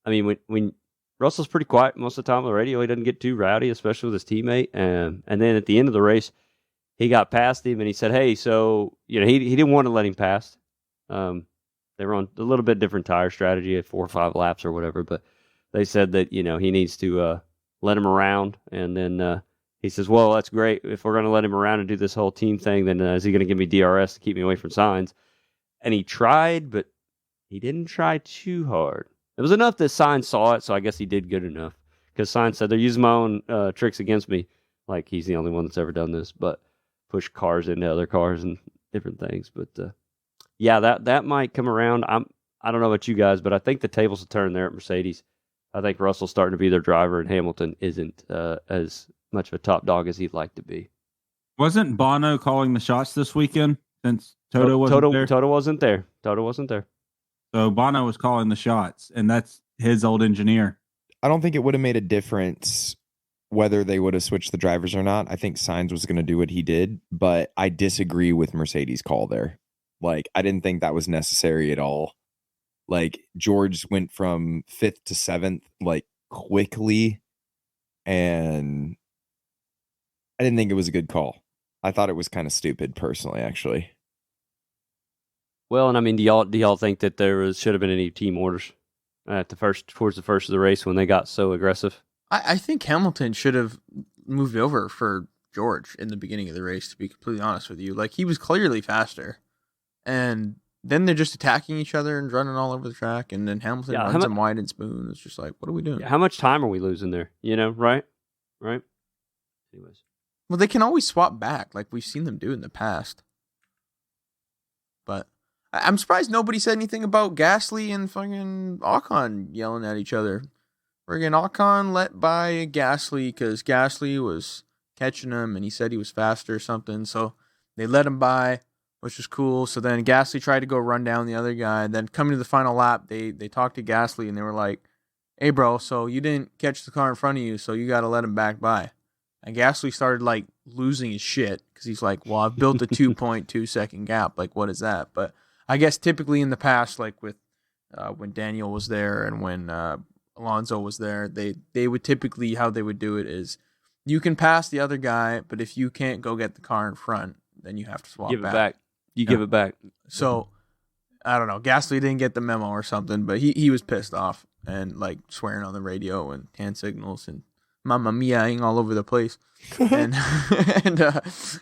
I mean, when Russell's pretty quiet most of the time on the radio, he doesn't get too rowdy, especially with his teammate. And then at the end of the race, he got past him and he said, "Hey, so he didn't want to let him pass. They were on a little bit different tire strategy at 4 or 5 laps or whatever, but they said that he needs to let him around." And then he says, "Well, that's great. If we're going to let him around and do this whole team thing, then is he going to give me DRS to keep me away from Sainz?" And he tried, but he didn't try too hard. It was enough that Sainz saw it, so I guess he did good enough. Because Sainz said, "They're using my own tricks against me." Like he's the only one that's ever done this, but push cars into other cars and different things. But yeah, that might come around. I don't know about you guys, but I think the tables will turn there at Mercedes. I think Russell's starting to be their driver, and Hamilton isn't as much of a top dog as he'd like to be. Wasn't Bono calling the shots this weekend since Toto wasn't there? Toto wasn't there. Toto wasn't there. So Bono was calling the shots, and that's his old engineer. I don't think it would have made a difference whether they would have switched the drivers or not. I think Sainz was going to do what he did, but I disagree with Mercedes' call there. Like, I didn't think that was necessary at all. Like, George went from 5th to 7th, like, quickly, and I didn't think it was a good call. I thought it was kind of stupid, personally, actually. Well, and I mean, do y'all think that there should have been any team orders towards the first of the race when they got so aggressive? I think Hamilton should have moved over for George in the beginning of the race, to be completely honest with you. Like, he was clearly faster. And then they're just attacking each other and running all over the track. And then Hamilton runs him wide and spoon. It's just like, what are we doing? Yeah, how much time are we losing there? Right? Right? Anyways. Well, they can always swap back, like we've seen them do in the past. But I'm surprised nobody said anything about Gasly and fucking Ocon yelling at each other. Friggin' Ocon let by Gasly because Gasly was catching him and he said he was faster or something. So they let him by, which was cool. So then Gasly tried to go run down the other guy. Then coming to the final lap, they talked to Gasly and they were like, "Hey, bro, so you didn't catch the car in front of you, so you got to let him back by." And Gasly started like losing his shit because he's like, "Well, I've built a 2.2 second gap. Like, what is that?" But I guess typically in the past, like with when Daniel was there and when Alonso was there, they would typically, how they would do it is you can pass the other guy, but if you can't go get the car in front, then you have to swap give it back. Give it back. So I don't know. Gasly didn't get the memo or something, but he was pissed off and like swearing on the radio and hand signals and Mamma Mia-ing all over the place. and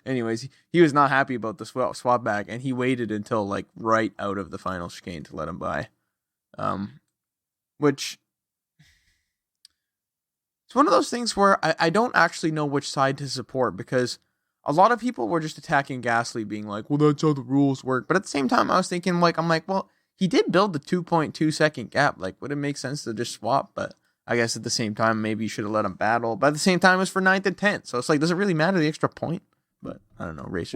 anyways, he was not happy about the swap back, and he waited until like right out of the final chicane to let him by. Which it's one of those things where I don't actually know which side to support, because a lot of people were just attacking Gasly, being like, "Well, that's how the rules work." But at the same time, I was thinking, like, well, he did build the 2.2 second gap. Like, would it make sense to just swap? But I guess at the same time, maybe you should have let him battle. But at the same time, it was for 9th and 10th. So it's like, does it really matter the extra point? But I don't know. Racers,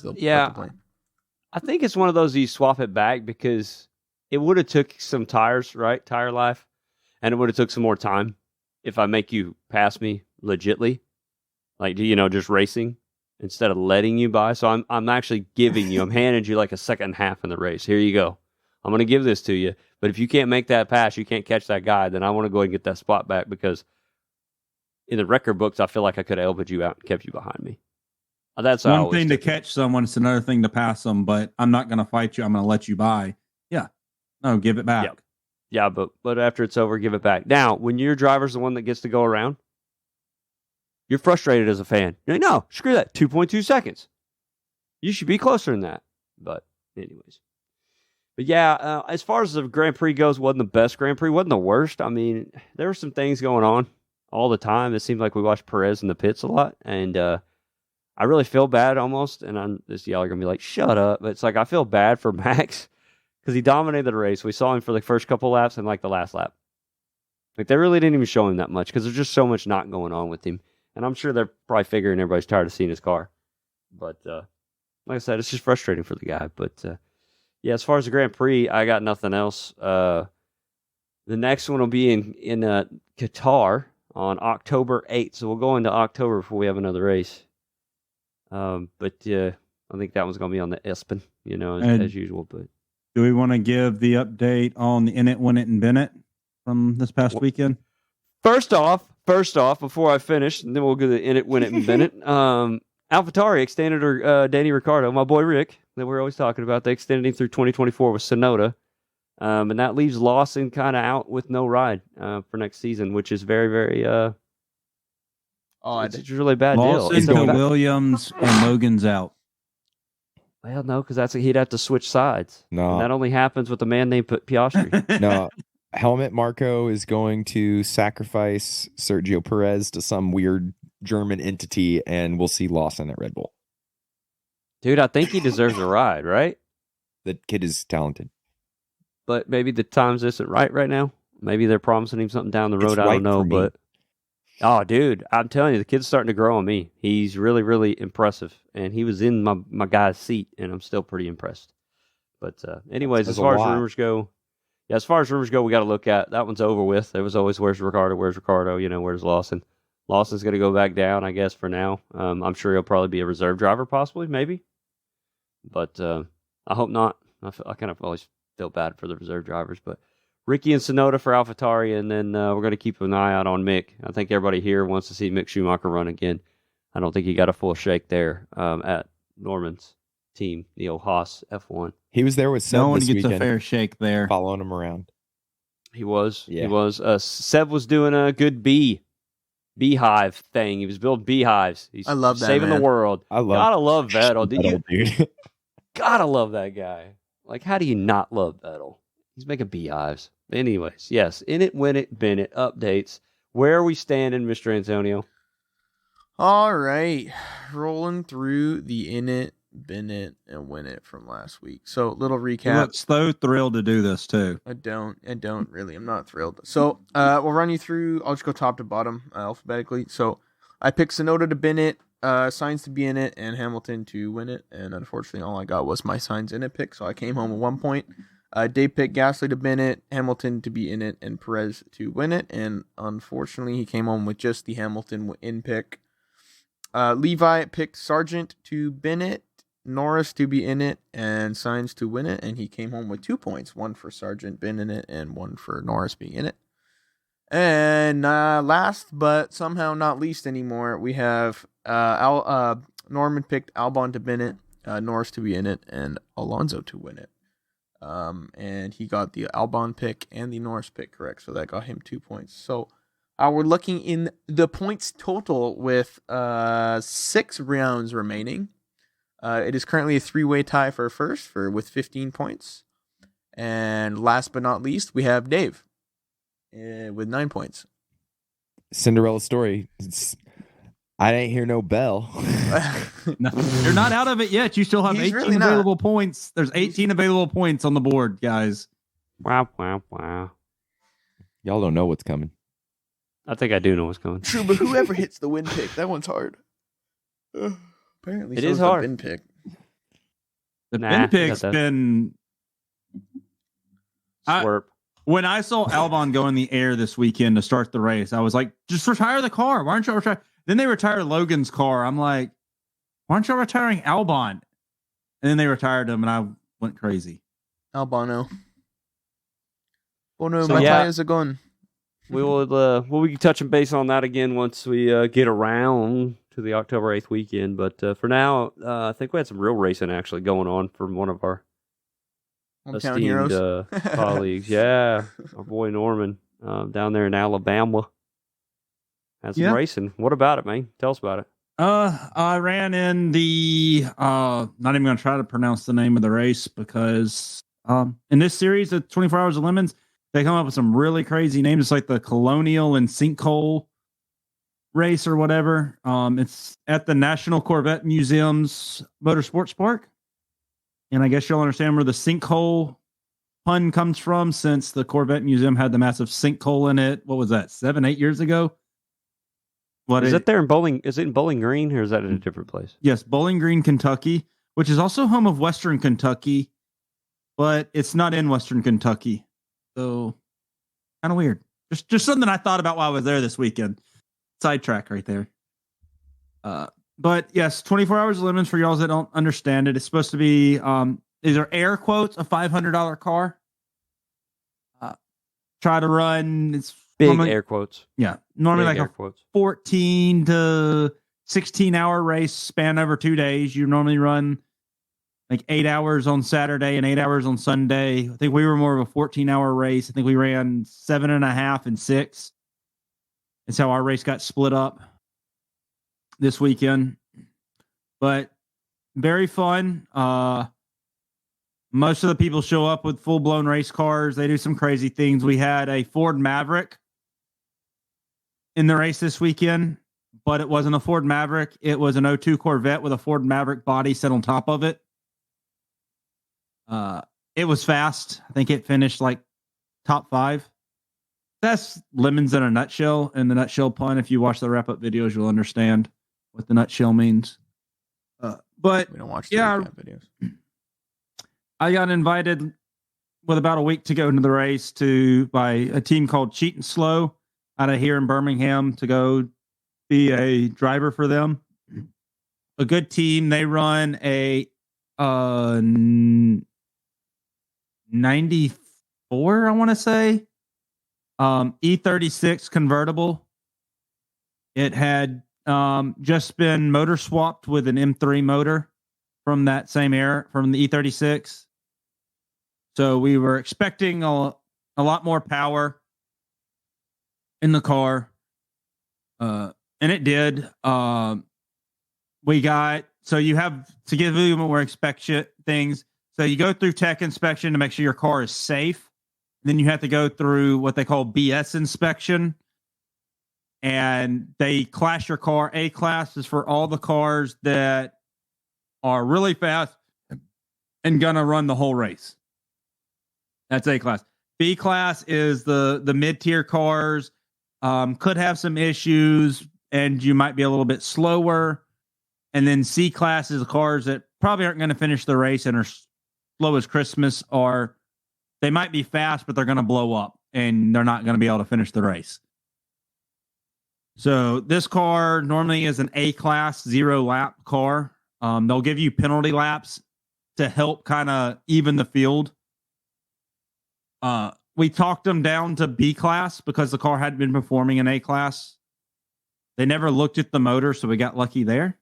they'll complain. I think it's one of those you swap it back because it would have took some tires, right? Tire life. And it would have took some more time if I make you pass me legitly. Like, just racing instead of letting you by. So I'm actually giving you, I'm handing you like a second half in the race. Here you go. I'm going to give this to you. But if you can't make that pass, you can't catch that guy, then I want to go ahead and get that spot back, because in the record books, I feel like I could have elbowed you out and kept you behind me. That's one thing to catch someone. It's another thing to pass them, but I'm not going to fight you. I'm going to let you by. Yeah. No, give it back. Yeah, but after it's over, give it back. Now, when your driver's the one that gets to go around, you're frustrated as a fan. You're like, no, screw that. 2.2 seconds. You should be closer than that. But anyways. But yeah, as far as the Grand Prix goes, wasn't the best Grand Prix, wasn't the worst. I mean, there were some things going on all the time. It seemed like we watched Perez in the pits a lot, and I really feel bad almost. And y'all are gonna be like, "Shut up!" But it's like I feel bad for Max because he dominated the race. We saw him for the first couple laps and like the last lap. Like they really didn't even show him that much because there's just so much not going on with him. And I'm sure they're probably figuring everybody's tired of seeing his car. But like I said, it's just frustrating for the guy. But yeah, as far as the Grand Prix, I got nothing else. The next one will be in Qatar on October 8th. So we'll go into October before we have another race. But I think that one's going to be on the Espen, as usual. But do we want to give the update on the In It, Win It, and Bennett from this past weekend? First off, before I finish, and then we'll go to the In It, Win It, and Bennett. AlphaTauri extended Danny Ricciardo, my boy Rick, that we're always talking about. They extended him through 2024 with Sonoda. And that leaves Lawson kind of out with no ride for next season, which is very, very odd. It's a really bad Lawson deal. to Williams and Logan's out. Well, no, because he'd have to switch sides. No. And that only happens with a man named Piastri. No. Helmut Marko is going to sacrifice Sergio Perez to some weird German entity, and we'll see Lawson at Red Bull. Dude, I think he deserves a ride, right? The kid is talented. But maybe the times isn't right now. Maybe they're promising him something down the road. It's I don't know. for me. But, oh, dude, I'm telling you, the kid's starting to grow on me. He's really, really impressive. And he was in my guy's seat, and I'm still pretty impressed. But anyways, That's as far a as lot. rumors go, we got to look at that one's over with. There was always where's Ricardo, where's Lawson. Lawson's going to go back down, I guess, for now. I'm sure he'll probably be a reserve driver, possibly, maybe. But I hope not. I kind of always feel bad for the reserve drivers. But Ricky and Sonoda for AlphaTauri, and then we're going to keep an eye out on Mick. I think everybody here wants to see Mick Schumacher run again. I don't think he got a full shake there at Norman's team, the old Haas F1. He was there with Seb No one this gets weekend, a fair shake there. following him around. He was. Yeah. He was. Seb was doing a good beehive thing. He was building beehives. He's I love that, saving man. the world. I love Gotta love Vettel. dude. Gotta love that guy. Like, how do you not love Vettel? He's making beehives. Anyways, yes. In It, Win It, Bennett updates. Where are we standing, Mr. Antonio? All right, rolling through the In It, Bennett, and Win It from last week. So, little You recap. look so thrilled to do this too. I don't really. I'm not thrilled. So, we'll run you through. I'll just go top to bottom alphabetically. So, I picked Sonoda to Bennett, Sainz to be in it, and Hamilton to win it. And unfortunately, all I got was my Sainz in it pick. So I came home with 1 point. Dave picked Gasly to Bennett, Hamilton to be in it, and Perez to win it. And unfortunately, he came home with just the Hamilton in pick. Levi picked Sargent to Bennett, Norris to be in it, and Sainz to win it. And he came home with 2 points, one for Sargent being in it, and one for Norris being in it. And last, but somehow not least anymore, we have Norman picked Albon to Bennett, Norris to be in it, and Alonso to win it. And he got the Albon pick and the Norris pick correct, so that got him 2 points. So we're looking in the points total with 6 rounds remaining. It is currently a 3-way tie for first with 15 points. And last but not least, we have Dave with 9 points. Cinderella story. I ain't hear no bell. No, you're not out of it yet. You still have He's 18 really not. available points. There's 18 available points on the board, guys. Wow, wow, wow. Y'all don't know what's coming. I think I do know what's coming. True, but whoever hits the win pick, that one's hard. Apparently, It so is the hard. win pick. The Nah, Ben pick's got that. been. Slurp. When I saw Albon go in the air this weekend to start the race, I was like, just retire the car. Why aren't you retire? Then they retired Logan's car. I'm like, why aren't you retiring Albon? And then they retired him, and I went crazy. Albano. Oh no, So, my yeah. tires are gone. We'll be touching base on that again once we get around to the October 8th weekend. But for now, I think we had some real racing actually going on from one of our Hometown esteemed heroes. colleagues. Yeah, our boy Norman down there in Alabama had some Yeah. racing. What about it, man? Tell us about it. I ran in the not even going to try to pronounce the name of the race because In this series of 24 Hours of Lemons, they come up with some really crazy names. It's like the Colonial and Sinkhole race or whatever. It's at the National Corvette Museum's Motorsports Park. And I guess you'll understand where the sinkhole pun comes from, since the Corvette Museum had the massive sinkhole in it. What was that, 7-8 years ago? Is it there in Bowling? Is it in Bowling Green, or is that in a different place? Yes, Bowling Green, Kentucky, which is also home of Western Kentucky, but it's not in Western Kentucky. So kind of weird. Just something I thought about while I was there this weekend. Sidetrack right there. But yes, 24 Hours of Lemons, for y'all that don't understand it, it's supposed to be, these are air quotes, a $500 car. Try to run, it's Big normally, air quotes. yeah, normally Big like air a quotes. 14 to 16 hour race span over 2 days. You normally run like 8 hours on Saturday and 8 hours on Sunday. I think we were more of a 14-hour race. I think we ran 7.5 and 6. It's how our race got split up this weekend. But very fun. Most of the people show up with full-blown race cars. They do some crazy things. We had a Ford Maverick in the race this weekend, but it wasn't a Ford Maverick. It was an 02 Corvette with a Ford Maverick body set on top of it. It was fast. I think it finished like top 5. That's Lemons in a nutshell. And the nutshell pun, if you watch the wrap-up videos, you'll understand what the nutshell means. But We don't watch the yeah, recap videos. I got invited with about a week to go into the race by a team called Cheat and Slow out of here in Birmingham to go be a driver for them. A good team. They run a 94, I want to say, E36 convertible. It had just been motor swapped with an M3 motor from that same era, from the E36. So we were expecting a lot more power in the car. And it did. We got, so you have to give you more inspection things. So you go through tech inspection to make sure your car is safe. Then you have to go through what they call BS inspection. And they class your car. A class is for all the cars that are really fast and gonna run the whole race. That's A class. B class is the mid-tier cars, could have some issues, and you might be a little bit slower. And then C class is the cars that probably aren't going to finish the race and are slow as Christmas, or they might be fast, but they're going to blow up and they're not going to be able to finish the race. So this car normally is an A class 0-lap car. They'll give you penalty laps to help kind of even the field. We talked them down to B class because the car had been performing in A class. They never looked at the motor, so we got lucky there.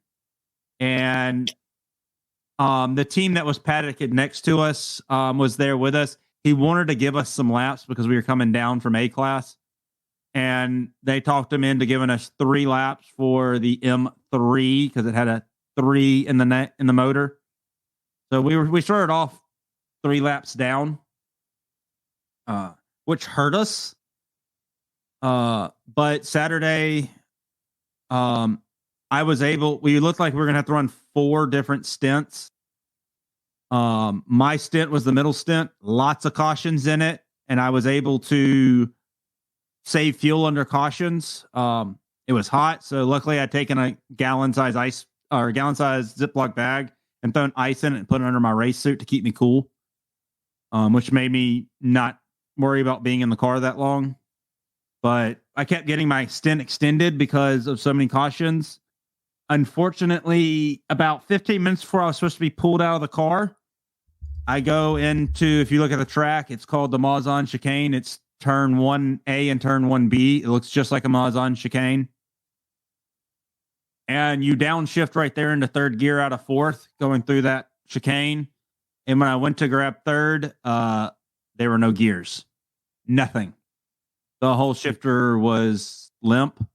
And the team that was paddocked next to us was there with us. He wanted to give us some laps because we were coming down from A class. And they talked him into giving us 3 laps for the M3 because it had a 3 in the motor. So we started off 3 laps down, which hurt us. But Saturday, we looked like we were going to have to run 4 different stints. My stint was the middle stint, lots of cautions in it, and I was able to save fuel under cautions. It was hot, so luckily I'd taken a gallon-size Ziploc bag and thrown ice in it and put it under my race suit to keep me cool, which made me not worry about being in the car that long. But I kept getting my stint extended because of so many cautions. Unfortunately, about 15 minutes before I was supposed to be pulled out of the car, I go into, if you look at the track, it's called the Mazan chicane. It's turn 1A and turn 1B. It looks just like a Mazan chicane. And you downshift right there into third gear out of fourth, going through that chicane. And when I went to grab third, there were no gears. Nothing. The whole shifter was limp.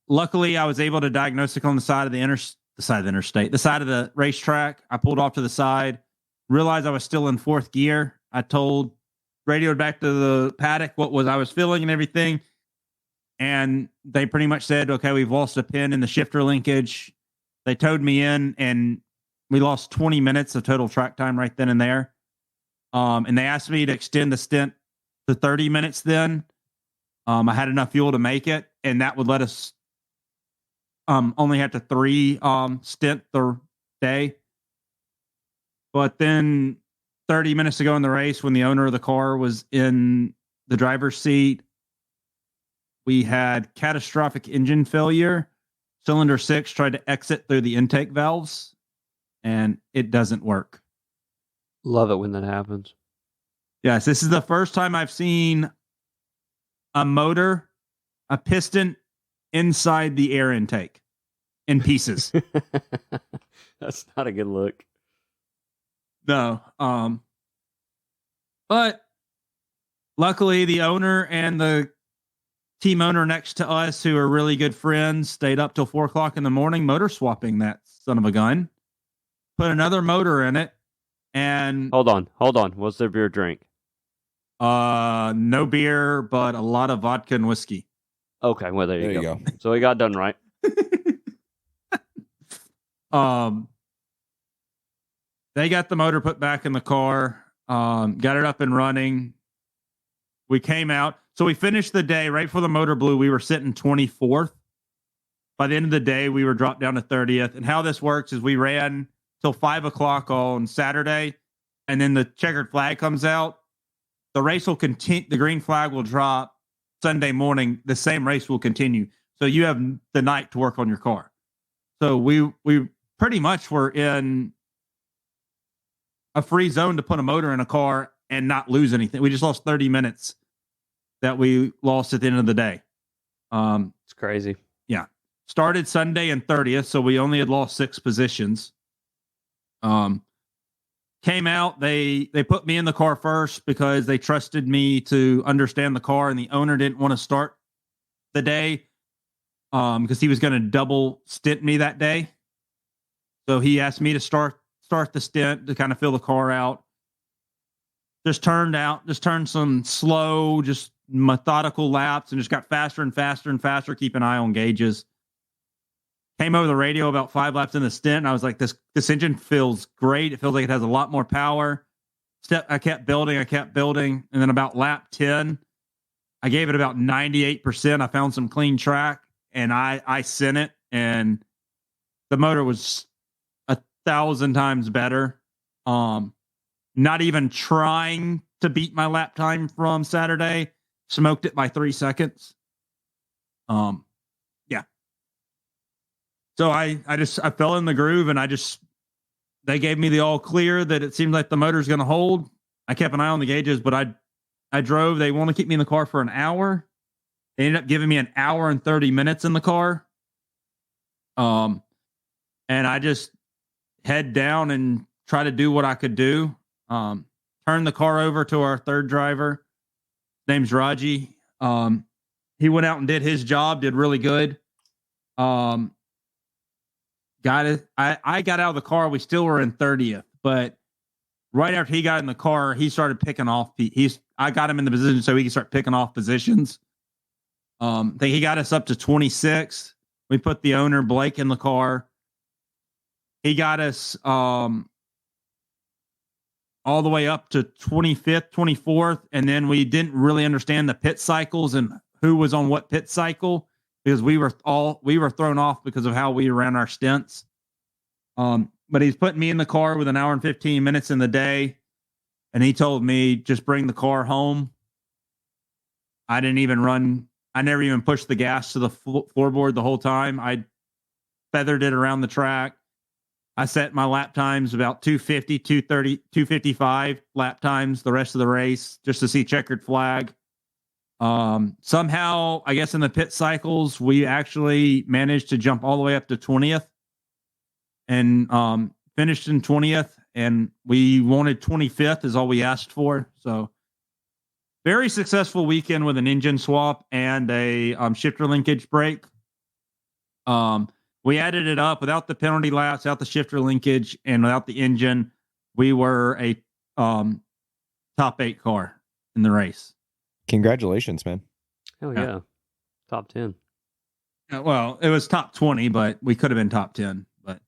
Luckily, I was able to diagnose it on the side of the interstate, the side of the racetrack. I pulled off to the side, realized I was still in fourth gear. I radioed back to the paddock what I was feeling and everything. And they pretty much said, okay, we've lost a pin in the shifter linkage. They towed me in, and we lost 20 minutes of total track time right then and there. And they asked me to extend the stint to 30 minutes then. I had enough fuel to make it, and that would let us only have to 3 stint the day. But then 30 minutes ago in the race, when the owner of the car was in the driver's seat, we had catastrophic engine failure. Cylinder 6 tried to exit through the intake valves, and it doesn't work. Love it when that happens. Yes, this is the first time I've seen a piston inside the air intake in pieces. That's not a good look. No. But luckily the owner and the team owner next to us, who are really good friends, stayed up till 4:00 in the morning motor swapping that son of a gun. Put another motor in it, and Hold on. What's their beer drink? no beer, but a lot of vodka and whiskey. Okay, well there There you you go. go. So we got done right. They got the motor put back in the car, got it up and running. We came out. So we finished the day right before the motor blew. We were sitting 24th. By the end of the day, we were dropped down to 30th. And how this works is we ran till 5:00 on Saturday, and then the checkered flag comes out. The race will continue. The green flag will drop Sunday morning. The same race will continue. So you have the night to work on your car. So we pretty much were in a free zone to put a motor in a car and not lose anything. We just lost 30 minutes that we lost at the end of the day. It's crazy. Yeah. Started Sunday and 30th, so we only had lost 6 positions. Came out, they put me in the car first because they trusted me to understand the car, and the owner didn't want to start the day because he was going to double stint me that day. So he asked me to start the stint to kind of fill the car out. Just turned some slow, just methodical laps, and just got faster and faster and faster. Keep an eye on gauges. Came over the radio about 5 laps in the stint, and I was like, this engine feels great. It feels like it has a lot more power. I kept building, and then about lap 10, I gave it about 98%. I found some clean track, and I sent it, and the motor was 1,000 times better. Not even trying to beat my lap time from Saturday. Smoked it by 3 seconds. Yeah. So I fell in the groove, and they gave me the all clear that it seemed like the motor's going to hold. I kept an eye on the gauges, but I drove. They want to keep me in the car for an hour. They ended up giving me an hour and 30 minutes in the car. And I just head down and try to do what I could do. Turn the car over to our third driver. His name's Raji. He went out and did his job, did really good. Got it. I got out of the car. We still were in 30th, but right after he got in the car, he started picking off. I got him in the position so he could start picking off positions. I think he got us up to 26. We put the owner Blake in the car. He got us all the way up to 25th, 24th, and then we didn't really understand the pit cycles and who was on what pit cycle because we were thrown off because of how we ran our stints. But he's putting me in the car with an hour and 15 minutes in the day, and he told me just bring the car home. I never even pushed the gas to the floorboard the whole time. I feathered it around the track. I set my lap times about 250, 230, 255 lap times the rest of the race just to see checkered flag. Somehow, I guess in the pit cycles, we actually managed to jump all the way up to 20th and finished in 20th. And we wanted 25th is all we asked for. So very successful weekend with an engine swap and a shifter linkage break. We added it up without the penalty laps, without the shifter linkage, and without the engine. we were a top 8 car in the race. Congratulations, man. Hell Yeah. yeah. Top 10. Well, it was top 20, but we could have been top 10. But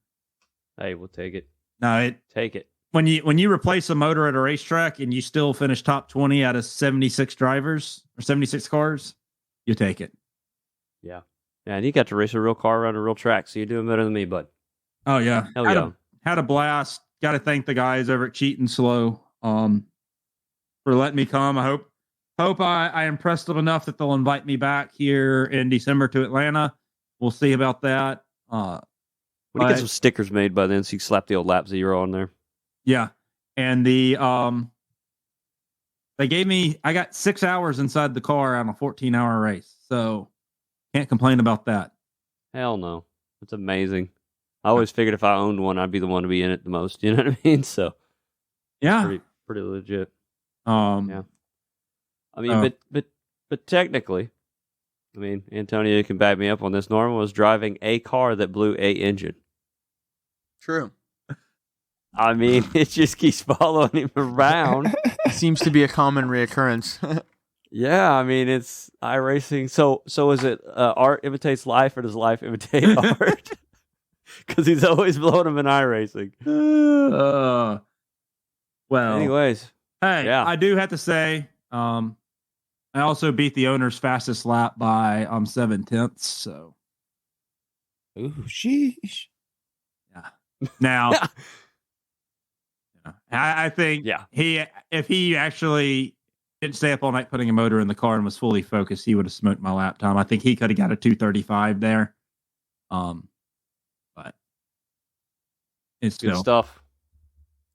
Hey, we'll take it. no, Take it. when you replace a motor at a racetrack and you still finish top 20 out of 76 drivers or 76 cars, you take it. Yeah. Yeah, and you got to race a real car around a real track, so you're doing better than me, bud. Oh yeah, Hell yeah. Had a blast. Got to thank the guys over at Cheat and Slow for letting me come. I hope I impressed them enough that they'll invite me back here in December to Atlanta. We'll see about that. We need to get some stickers made by then so you can slap the old lap 0 on there. Yeah. And they gave me, I got 6 hours inside the car on a 14-hour race. So can't complain about that. Hell no. It's amazing. I always figured if I owned one, I'd be the one to be in it the most. You know what I mean? So Yeah. pretty legit. Yeah. I mean, but technically, I mean, Antonio can back me up on this. Norman was driving a car that blew a engine. True. I mean, it just keeps following him around. Seems to be a common reoccurrence. Yeah, I mean, it's iRacing. So is it art imitates life, or does life imitate art? Because he's always blowing him in iRacing. Well, anyways, hey, yeah. I do have to say, I also beat the owner's fastest lap by 7/10. So, Ooh, sheesh. now, I think if he actually didn't stay up all night putting a motor in the car and was fully focused, he would have smoked my lap time. I think he could have got a 2:35 there. But it's good still stuff.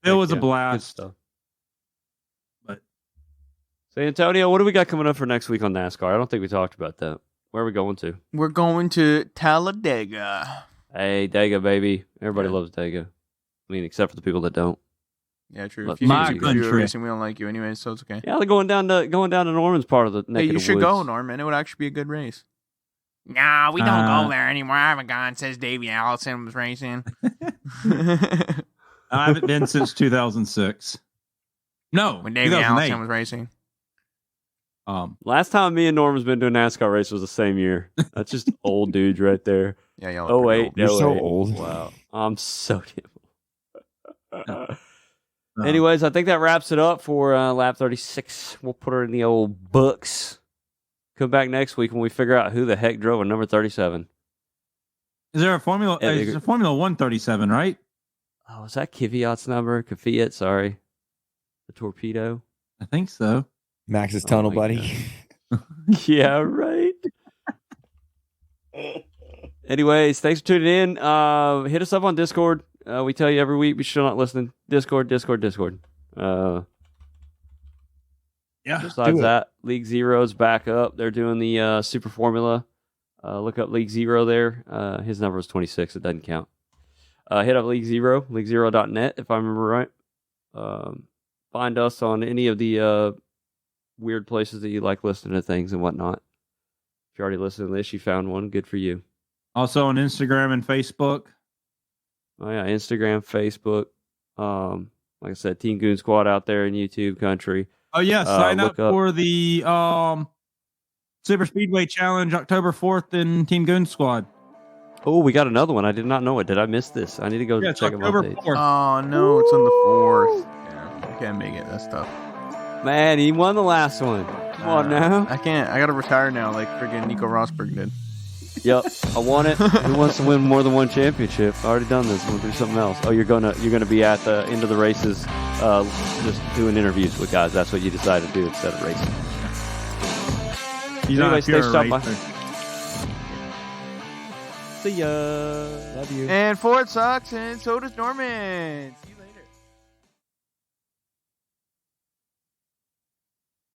It was a Good blast. stuff. But So, Antonio, what do we got coming up for next week on NASCAR? I don't think we talked about that. Where are we going to? We're going to Talladega. Hey, Dega, baby. Everybody loves Dega. I mean, except for the people that don't. Yeah, true. Love If you my do country. racing, we don't like you anyway, so it's okay. Yeah, they're going down to Norman's part of the neck Hey, of you the should woods. go, Norman. It would actually be a good race. Nah, we don't go there anymore. I haven't gone since Davey Allison was racing. I haven't been since 2006. No, When Davey 2008. Allison was racing. Last time me and Norman's been to a NASCAR race was the same year. That's just old dudes right there. Yeah, y'all. Oh, wait. You're so 08. old. Wow. I'm so damn. Uh, Anyways, I think that wraps it up for lap 36. We'll put her in the old books. Come back next week when we figure out who the heck drove a number 37. Is there a Formula? Yeah, It's a Formula 137, right? Oh, is that Kvyat's number? Kvyat, sorry. The torpedo. I think so. Max's Oh tunnel, my buddy. Yeah, right. Anyways, thanks for tuning in. Hit us up on Discord. We tell you every week, be sure not listening. Discord. Yeah. Besides that, League Zero's back up. They're doing the Super Formula. Look up League Zero there. His number is 26. It doesn't count. Hit up League Zero, leaguezero.net, if I remember right. Find us on any of the weird places that you like listening to things and whatnot. If you're already listening to this, you found one. Good for you. Also on Instagram and Facebook. Oh, yeah. Instagram, Facebook. Like I said, Team Goon Squad out there in YouTube country. Oh yeah, sign up look up. for the Super Speedway Challenge October 4th in Team Goon Squad. Oh, we got another one. I did not know it. Did I miss this? I need to go Yeah, it's check them October out. 4th. Oh, no, it's on the 4th. Yeah, I can't make it. That's tough. Man, he won the last one. Come on now. I can't. I got to retire now like friggin' Nico Rosberg did. Yep, I won it. Who wants to win more than one championship? I already done this. We'll do something else. Oh, you're gonna be at the end of the races, just doing interviews with guys. That's what you decided to do instead of racing. He's Anyway, not a stay pure sharp, racer. See ya. Love you. And Ford sucks, and so does Norman. See you